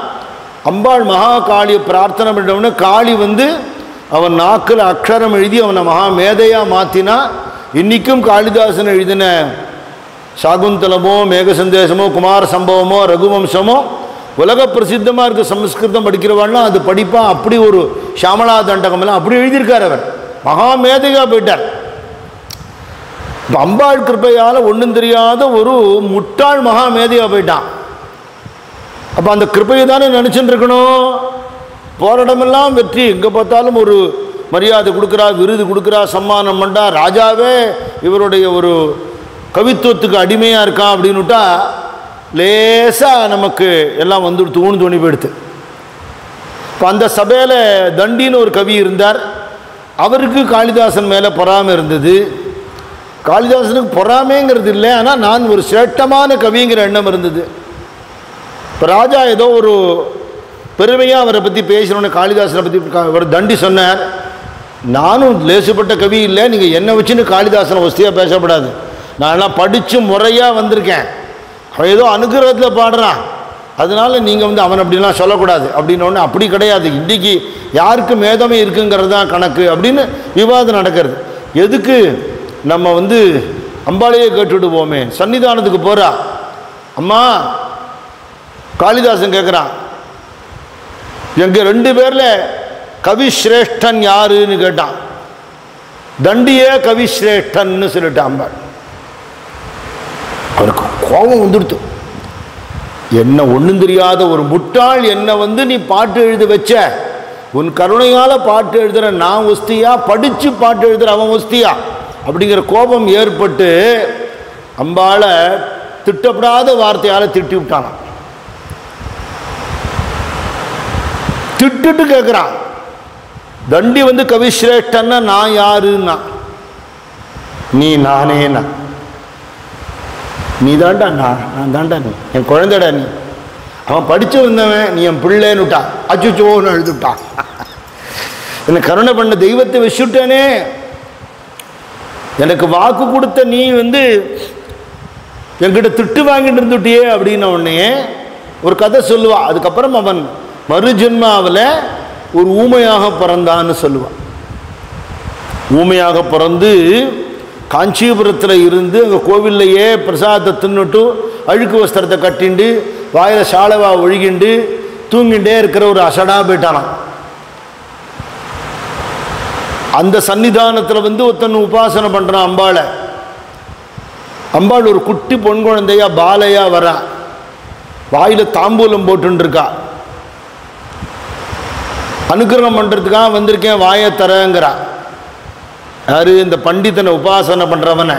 அம்பாள் மகா காளியை பிரார்த்தனை பண்ணுறவன காளி வந்து அவன் நாக்கில் அக்ஷரம் எழுதி அவனை மகா மேதையாக மாற்றினா, இன்றைக்கும் காளிதாசன் எழுதின சாகுந்தலமோ மேக சந்தேசமோ குமார சம்பவமோ ரகுவம்சமோ உலக பிரசித்தமாக இருக்க சம்ஸ்கிருதம் படிக்கிறவாள்லாம் அது படிப்பான். அப்படி ஒரு ஷாமலா தண்டகமெல்லாம் அப்படி எழுதியிருக்கார். அவர் மகா மேதையாக போயிட்டார். இப்போ அம்பாள் கிருப்பையால் ஒன்றும் தெரியாத ஒரு முட்டாள் மகா மேதையாக போயிட்டான். அப்போ அந்த கிருப்பையை தானே நினச்சிட்டு இருக்கணும். போகிற இடமெல்லாம் வெற்றி, எங்கே பார்த்தாலும் ஒரு மரியாதை கொடுக்குறா, விருது கொடுக்குறா, சம்மானம் பண்ணா, ராஜாவே இவருடைய ஒரு கவித்துவத்துக்கு அடிமையாக இருக்கான் அப்படின்னுட்டா லேசாக நமக்கு எல்லாம் வந்துடுத்து ஊன்னு தோணி போயிடுது. இப்போ அந்த சபையில் தண்டின்னு ஒரு கவி இருந்தார். அவருக்கு காளிதாசன் மேலே பொறாமை இருந்தது. காளிதாசனுக்கு பொறாமைங்கிறது இல்லை, ஆனால் நான் ஒரு சிரேஷ்டமான கவிங்கிற எண்ணம் இருந்தது. இப்போ ராஜா ஏதோ ஒரு பெருமையாக அவரை பற்றி பேசணுன்னு காளிதாசனை பற்றி ஒரு தண்டி சொன்னார். நானும் லேசுப்பட்ட கவி இல்லை, நீங்கள் என்னை வச்சுன்னு காளிதாசனை வசதியாக பேசப்படாது. நான்லாம் படித்து முறையாக வந்திருக்கேன். அவன் ஏதோ அனுகிரகத்தில் பாடுறான், அதனால் நீங்கள் வந்து அவன் அப்படிலாம் சொல்லக்கூடாது அப்படின்னோடனே அப்படி கிடையாது, இன்றைக்கி யாருக்கு மேதமை இருக்குங்கிறது தான் கணக்கு அப்படின்னு விவாதம் நடக்கிறது. எதுக்கு நம்ம வந்து அம்பாளையே கேட்டுவிடுவோமே. சன்னிதானத்துக்கு போகிறா அம்மா, காளிதாசன் கேட்குறான், எங்கள் 2 பேரில் கவிஸ்ரேஷ்டன் யாருன்னு கேட்டான். தண்டியே கவிஸ்ரேஷ்டன்னு சொல்லிட்டான் அம்பாள். அவனுக்கு கோபம் வந்துடுத்து. என்ன ஒன்றும் தெரியாத ஒரு முட்டாள் என்னை வந்து நீ பாட்டு எழுத வச்ச, உன் கருணையால் பாட்டு எழுதுகிற நான் ஒஸ்தியா, படித்து பாட்டு எழுதுகிற அவன் ஒஸ்தியா அப்படிங்கிற கோபம் ஏற்பட்டு அம்பாளை திட்டப்படாத வார்த்தையால் திட்டி விட்டானான். திட்டுட்டு கேட்குறான், தண்டி வந்து கவிஸ்ரேஷ்டன்னா நான் யாருன்னா, நீ நானேனா, நீ தாண்டா நான் தாண்டா, நீ என் குழந்தைடா, நீ அவன் படித்து வந்தவன், நீ என் பிள்ளைன்னு விட்டான். அச்சுச்சோன்னு எழுதுட்டான். என்னை கருணை பண்ண தெய்வத்தை வச்சுட்டேனே, எனக்கு வாக்கு கொடுத்த நீ வந்து என்கிட்ட திட்டு வாங்கிட்டு இருந்துட்டியே அப்படின்ன உடனே ஒரு கதை சொல்லுவா. அதுக்கப்புறம் அவன் மறுஜென்மாவில் ஒரு ஊமையாக பிறந்தான்னு சொல்லுவான். ஊமையாக பிறந்து காஞ்சிபுரத்தில் இருந்து அங்கே கோவில்லையே பிரசாதத்தை தின்னுட்டு அழுக்கு வஸ்திரத்தை கட்டிண்டு வாயில் சாலவா ஒழுகிண்டு தூங்கிண்டே இருக்கிற ஒரு அசடா போயிட்டானான். அந்த சன்னிதானத்தில் வந்து ஒருத்தன் உபாசனை பண்ணுறான் அம்பாளை. அம்பாள் ஒரு குட்டி பொன் குழந்தையா பாலையா வரா, வாயில் தாம்பூலம் போட்டுருக்கா. அனுகிரகம் பண்ணுறதுக்காக வந்திருக்கேன், வாயை தரங்கிறா. யாரு? இந்த பண்டிதனை உபாசனை பண்ணுறவனை.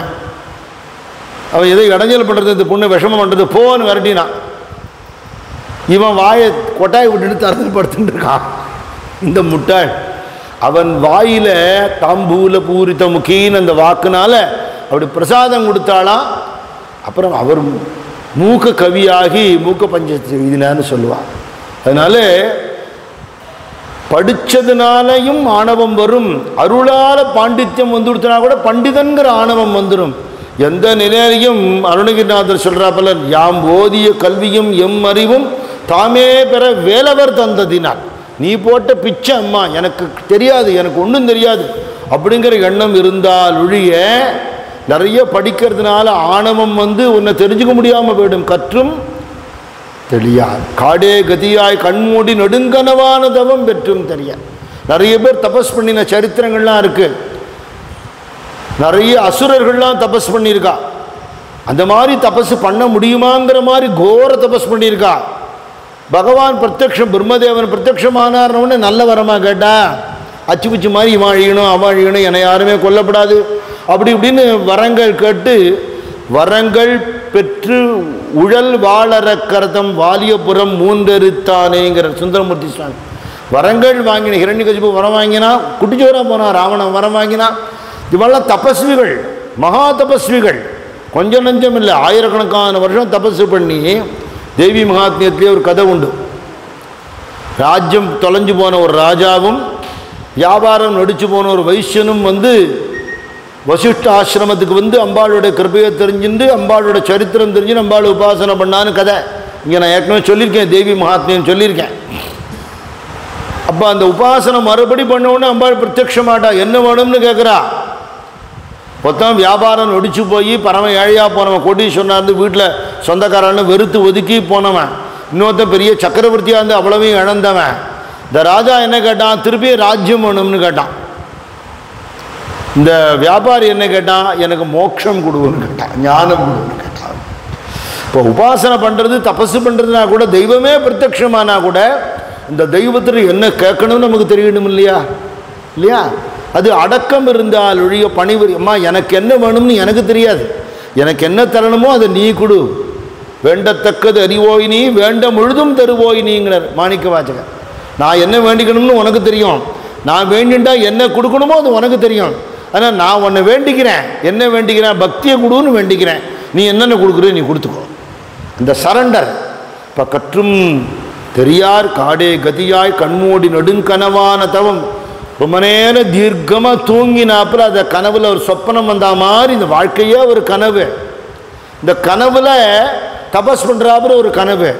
அவன் எதை இடைஞ்சல் பண்ணுறது, இந்த பொண்ணு விஷமம் பண்ணுறது, போன்னு விரட்டினான். இவன் வாயை கொட்டாய் விட்டுட்டு தரத்தில் படுத்துட்டு இருக்கான். இந்த முட்டாள் அவன் வாயில் தாம்பூல பூரித்த முக்கின்னு அந்த வாக்குனால அப்படி பிரசாதம் கொடுத்தாலாம். அப்புறம் அவர் மூக்க கவியாகி மூக்க பஞ்சத்தை எழுதினான்னு சொல்லுவான். அதனால படித்ததுனாலையும் ஆணவம் வரும், அருளால பாண்டித்யம் வந்துடுத்துனா கூட பண்டிதன்கிற ஆணவம் வந்துடும். எந்த நிலையிலையும் அருணகிரிநாதர் சொல்றாப்பல, யாம் ஓதிய கல்வியும் எம் அறிவும் தாமே பெற வேலவர் தந்ததினார். நீ போட்ட பிச்சை அம்மா, எனக்கு தெரியாது, எனக்கு ஒன்றும் தெரியாது அப்படிங்கிற எண்ணம் இருந்தால் ஒழிய நிறைய படிக்கிறதுனால ஆணவம் வந்து உன்னை தெரிஞ்சுக்க முடியாமல் போயிடும். கற்றும் தெரியாது காடே கதியாய் கண்மூடி நெடுங்கனவான தவம் பெற்றும் தெரிய. நிறைய பேர் தபஸ் பண்ணின சரித்திரங்கள்லாம் இருக்கு. நிறைய அசுரர்கள்லாம் தபஸ் பண்ணியிருக்கா. அந்த மாதிரி தபஸ் பண்ண முடியுமாங்கிற மாதிரி கோர தபஸ் பண்ணியிருக்கா. பகவான் பிரத்யக்ஷம், பிரம்மதேவன் பிரத்யக்ஷமானார்னு நல்ல வரமாக கேட்டா, அச்சு பிச்சு மாதிரி இவன் அழியணும் அவன் அழியணும், என்னை யாருமே கொல்லப்படாது அப்படி இப்படின்னு வரங்கள் கேட்டு, வரங்கள் பெற்று உழல் வாழற கரதம் வாலியபுரம் மூன்றெருத்தானேங்கிற சுந்தரமூர்த்தி சுவாமி. வரங்கள் வாங்கின, ஹிரண்யகசிபு வரம் வாங்கினா, குட்டிச்சோரா போனா ராவணன் வரம் வாங்கினா. இவெல்லாம் தபஸ்விகள், மகா தபஸ்விகள், கொஞ்சம் நஞ்சம் இல்லை. ஆயிரக்கணக்கான வருஷம் தபஸ் பண்ணி, தேவி மகாத்மியத்திலே ஒரு கதை உண்டு. ராஜ்யம் தொலைஞ்சு போன ஒரு ராஜாவும் வியாபாரம் நடிச்சு போன ஒரு வைசியனும் வசிஷ்ட ஆசிரமத்துக்கு அம்பாளுடைய கிருபையை தெரிஞ்சுட்டு, அம்பாளோட சரித்திரம் தெரிஞ்சு அம்பாள் உபாசனை பண்ணான்னு கதை இங்கே நான் ஏற்கனவே சொல்லியிருக்கேன், தேவி மகாத்மியம் சொல்லியிருக்கேன். அப்போ அந்த உபாசனை மறுபடி பண்ணவுடனே அம்பாள் பிரத்யக்ஷமாட்டா, என்ன வேணும்னு கேட்குறா. மொத்தம் வியாபாரம் நொடிச்சு போய் பரம ஏழையாக போனவன், கோடீஸ்வரனாக இருந்து வீட்டில் சொந்தக்காரன்னு வெறுத்து ஒதுக்கி போனவன், இன்னொருத்தன் பெரிய சக்கரவர்த்தியாக இருந்து அவ்வளவையும் இழந்தவன். இந்த ராஜா என்ன கேட்டான், திருப்பி ராஜ்யம் வேணும்னு கேட்டான். இந்த வியாபாரி என்ன கேட்டான், எனக்கு மோட்சம் கொடுன்னு கேட்டான், ஞானம் கொடுன்னு கேட்டான். இப்போ உபாசனை பண்ணுறது தபசு பண்ணுறதுனா கூட, தெய்வமே பிரத்யக்ஷமானா கூட இந்த தெய்வத்தில் என்ன கேட்கணும்னு நமக்கு தெரியணும் இல்லையா? இல்லையா? அது அடக்கம் இருந்தால் ஒழிய பணிவு. அம்மா எனக்கு என்ன வேணும்னு எனக்கு தெரியாது, எனக்கு என்ன தரணுமோ அதை நீ கொடு, வேண்டத்தக்கது அறிவோய் நீ வேண்ட முழுதும் தருவோய் நீங்கிறார் மாணிக்க வாசகர். நான் என்ன வேண்டிக்கணும்னு உனக்கு தெரியும், நான் வேண்டிண்டா என்ன கொடுக்கணுமோ அது உனக்கு தெரியும். ஆனால் நான் உன்னை வேண்டிக்கிறேன், என்ன வேண்டிக்கிறேன், பக்தியை கொடுன்னு வேண்டிக்கிறேன், நீ என்னென்ன கொடுக்குற நீ கொடுத்துக்கோ. இந்த சரண்டர். இப்போ கற்றும் தெரியார் காடே கதியாய் கண்மூடி நெடுங்கனவான தவம், ரொம்ப நேரம் தீர்க்கமாக தூங்கினாப்புல அந்த கனவுல ஒரு சொப்பனம் வந்தா மாதிரி இந்த வாழ்க்கையே ஒரு கனவு. இந்த கனவுல தபஸ் பண்ணுறாப்புல ஒரு கனவு.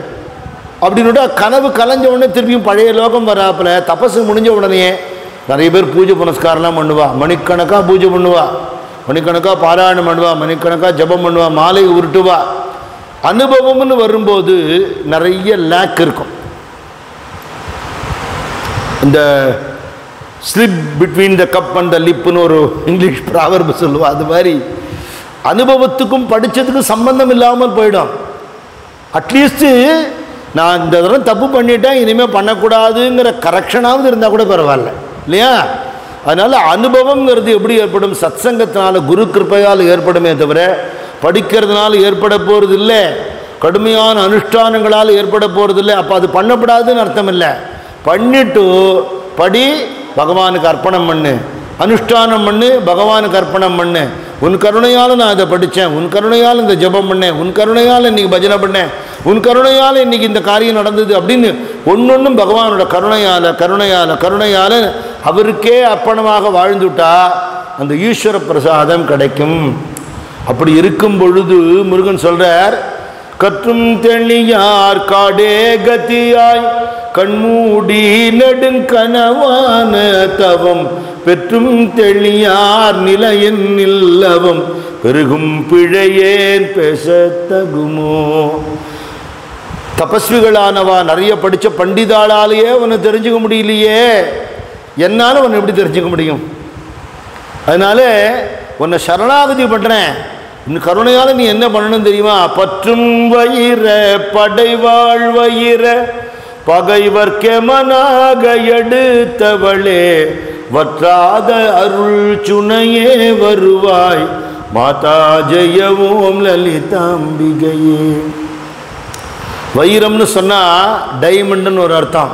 அப்படின்னு கனவு கலைஞ்ச உடனே திருப்பியும் பழைய லோகம் வராப்புல, தபஸ் முடிஞ்ச உடனே நிறைய பேர் பூஜை புனஸ்காரம்லாம் பண்ணுவா, மணிக்கணக்காக பூஜை பண்ணுவா, மணிக்கணக்காக பாராயணம் பண்ணுவா, மணிக்கணக்காக ஜபம் பண்ணுவா, மாலை உருட்டுவா. அனுபவம்னு வரும்போது நிறைய லேக் இருக்கும். இந்த slip between the cup and the லிப்னு ஒரு இங்கிலீஷ் ப்ராவர்பு சொல்லுவா. அது மாதிரி அனுபவத்துக்கும் படித்ததுக்கும் சம்பந்தம் இல்லாமல் போயிடும். அட்லீஸ்ட்டு நான் இந்த தடவை தப்பு பண்ணிட்டேன், இனிமேல் பண்ணக்கூடாதுங்கிற கரெக்ஷனாவது இருந்தால் கூட பரவாயில்ல இல்லையா? அதனால் அனுபவங்கிறது எப்படி ஏற்படும், சத்சங்கத்தினால குரு கிருப்பையால் ஏற்படுமே தவிர படிக்கிறதுனால ஏற்பட போகிறது இல்லை, கடுமையான அனுஷ்டானங்களால் ஏற்பட போகிறது இல்லை. அப்போ அது பண்ணப்படாதுன்னு அர்த்தம் இல்லை. பண்ணிட்டு படி, பகவானுக்கு அர்ப்பணம் பண்ணு, அனுஷ்டானம் பண்ணு, பகவானுக்கு அர்ப்பணம் பண்ணு. உன் கருணையால் நான் இதை படித்தேன், உன் கருணையால் இந்த ஜபம் பண்ணேன், உன் கருணையால் இன்றைக்கி பஜனை பண்ணேன், உன் கருணையால் இன்றைக்கி இந்த காரியம் நடந்தது அப்படின்னு ஒன்னொன்றும் பகவானோட கருணையால் கருணையால் கருணையால் அவருக்கே அர்ப்பணமாக வாழ்ந்துட்டா அந்த ஈஸ்வர பிரசாதம் கிடைக்கும். அப்படி இருக்கும் பொழுது முருகன் சொல்றார், கற்றும் தெளியார் காடே கதியாய் கண்மூடி நெடுங்கனவான தவம் பெற்றும் தெளியார் நிலையின் நில்லவம் பெருகும் பிழையேன் பேசத்தகுமோ. தபஸ்விகளானவா நிறைய படித்த பண்டிதாளாலேயே உன்னை தெரிஞ்சுக்க முடியலையே, என்னால் உன்னை எப்படி தெரிஞ்சுக்க முடியும்? அதனால உன்னை சரணாகதி பண்ணுறேன், இன்னும் கருணையால் நீ என்ன பண்ணணும் தெரியுமா? பற்றும் வயிற படைவாழ் வயிற பகைவர்க்கெமனாக எடுத்தவளே வற்றாத அருள் சுனையே வருவாய் மாதா ஜெயவோம் லலிதாம்பிகையே. வைரம்னு சொன்னால் டைமண்டுன்னு ஒரு அர்த்தம்,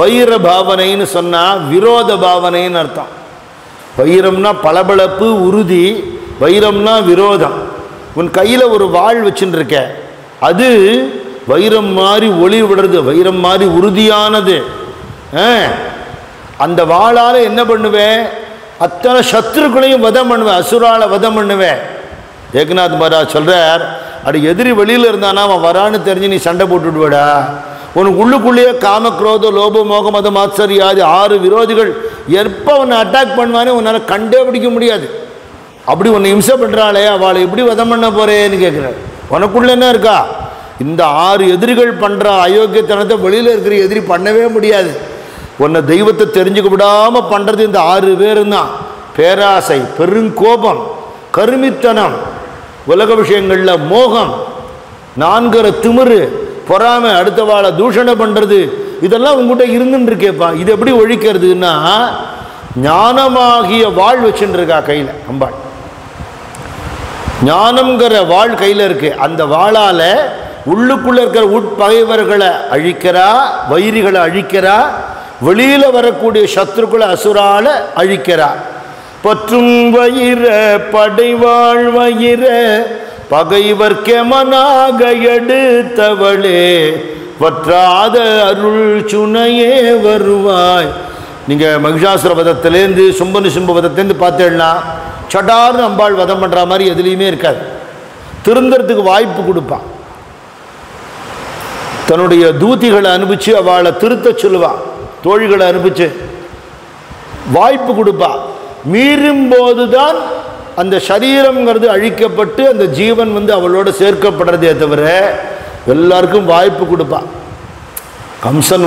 வைர பாவனைன்னு சொன்னால் விரோத பாவனைன்னு அர்த்தம். வைரம்னா பளபளப்பு உறுதி, வைரம்னா விரோதம். உன் கையில் ஒரு வாள் வச்சுன்னு இருக்க, அது வைரம் மாதிரி ஒளி விடுறது, வைரம் மாதிரி உறுதியானது. அந்த வாளால் என்ன பண்ணுவேன், அத்தனை சத்ருக்களையும் வதம் பண்ணுவேன், அசுரால வதம் பண்ணுவேன். ஏக்நாத் மகாராஜ் சொல்கிறார், அப்படி எதிரி வெளியில் இருந்தானா அவன் வரான்னு தெரிஞ்சு நீ சண்டை போட்டுவிடுவேடா. உனக்கு உள்ளுக்குள்ளேயே காமக்ரோத லோப மோகம் மத மாத்சரியாதி 6 விரோதிகள் எப்போ உன்னை அட்டாக் பண்ணுவானே உன்னால் கண்டே பிடிக்க முடியாது. அப்படி உன்னை இம்சை பண்ணுறாளே அவளை எப்படி வதம் பண்ண போகிறேன்னு கேட்குறாரு. உனக்குள்ள என்ன இருக்கா? இந்த 6 எதிரிகள் பண்ணுற அயோக்கியத்தனத்தை வெளியில் இருக்கிற எதிரி பண்ணவே முடியாது. உன்னை தெய்வத்தை தெரிஞ்சுக்க விடாமல் பண்ணுறது இந்த 6 பேரும் தான். பேராசை, பெருங்கோபம், கருமித்தனம், உலக விஷயங்களில் மோகம், நான்கிற திமிரு, பொறாமை, அடுத்த வாழை தூஷணம் பண்ணுறது, இதெல்லாம் உங்ககிட்ட இருந்துன்னு இருக்கேப்பா. இது எப்படி ஒழிக்கிறதுன்னா ஞானமாகிய வாழ் வச்சுட்டு இருக்கா கையில் அம்பாள். ஞானம்ங்கிற வாழ் கையில் இருக்கு. அந்த வாளால் உள்ளுக்குள்ள இருக்கிற உட்பகைவர்களை அழிக்கிறா, வைரிகளை அழிக்கிறா, வெளியில் வரக்கூடிய சத்ருக்களை அசுரால அழிக்கிறா. பற்றும் வயிற படைவாழ் வயிற பகைவர்க்கெமனாக எடுத்தவளே வற்றாத அருள் சுனையே வருவாய். நீங்கள் மகிஷாசுர வதத்திலேருந்து சும்பனு சிம்ப வதத்திலேருந்து பார்த்தேன்னா சடார்னு அம்பாள் வதம் பண்ணுற மாதிரி எதுலேயுமே இருக்காது. திருந்தறதுக்கு வாய்ப்பு கொடுப்பான். தன்னுடைய தூதிகளை அனுப்பிச்சு அவளை திருத்த சொல்லுவாள். தோழிகளை அனுப்பிச்சு வாய்ப்பு கொடுப்பா. மீறும் போதுதான் அந்த சரீரம்ங்கிறது அழிக்கப்பட்டு அந்த ஜீவன் அவளோட சேர்க்கப்படுறதே தவிர எல்லாருக்கும் வாய்ப்பு கொடுப்பா. கம்சன்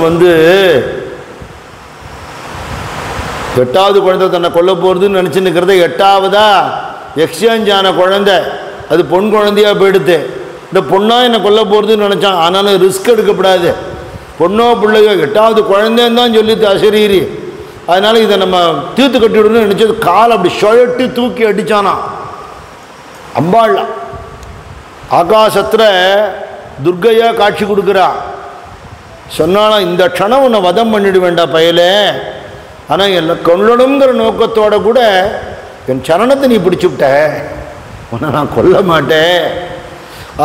8வது குழந்தை தன்னை கொல்ல போகிறதுன்னு நினச்சின்னு இருக்கிறத 8வதா எக்ஸ்சேஞ்ச் ஆன குழந்தை அது பொன் குழந்தையாக போயிடுது. இந்த பொண்ணா என்னை கொல்ல போகிறதுன்னு நினச்சான். ஆனாலும் ரிஸ்க் எடுக்கப்படாது. பொண்ணோ பிள்ளையோ 8வது குழந்தைன்னு தான் சொல்லிட்டு அசரீரி. அதனால் இதை நம்ம தீர்த்து கட்டிவிடணும்னு நினச்சது. கால் அப்படி சுழட்டி தூக்கி அடித்தானா. அம்பாள் ஆகாசத்தில் துர்க்கையாக காட்சி கொடுக்குறா. சொன்னாலும் இந்த க்ஷணம் உன்னை வதம் பண்ணிட வேண்டாம் பயலே, ஆனால் என்னை கொல்லணுங்கிற நோக்கத்தோட கூட என் சரணத்தை நீ பிடிச்சி விட்ட, உன்னை நான் கொல்ல மாட்டேன்,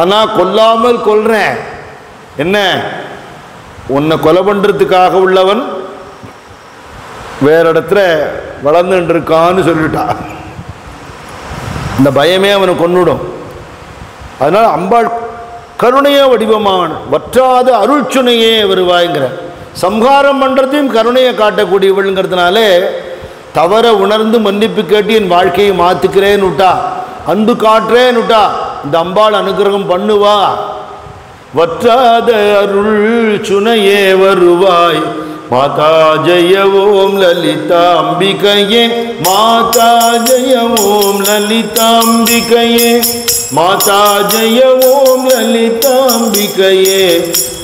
ஆனால் கொல்லாமல் கொல்றேன். என்ன, உன்னை கொலை பண்ணுறதுக்காக உள்ளவன் வேற இடத்துல வளர்ந்துட்டு இருக்கான்னு சொல்லிட்டா. இந்த பயமே அவனை கொன்னுடும். அதனால் அம்பாள் கருணைய வடிவமான வற்றாத அருள் சுனையே வருவாய்ங்கிற சம்ஹாரம் பண்ணுறதையும் கருணையை காட்டக்கூடியவள்ங்கிறதுனால தவற உணர்ந்து மன்னிப்பு கேட்டு என் வாழ்க்கையை மாற்றுக்கிறேன்னு விட்டா, அன்பு காட்டுறேன்னு விட்டா இந்த அம்பாள் அனுகிரகம் பண்ணுவா. வற்றாத அருள் சுனையே வருவாய் மாதா ஜெய ஓம் லலிதாம்பிகையே, மாதா ஜெய ஓம் லலிதாம்பிகையே, மாதா ஜெய ஓம் லலிதாம்பிகையே,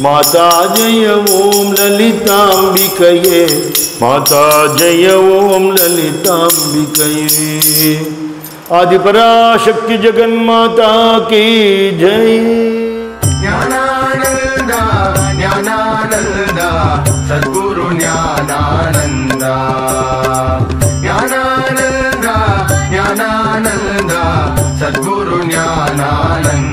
மாதா ஜெய ஓம் லலிதாம்பிகையே, மாதா ஜெய ஓம் லலிதாம்பிகையே. ஆதிபராசக்தி ஜெகன்மாதா கி ஜெய். ஞானானந்தா ஞானானந்தா சத்குரு ஞானானந்தா, ஞானானந்தா ஞானானந்தா சத்குரு ஞானானந்தா.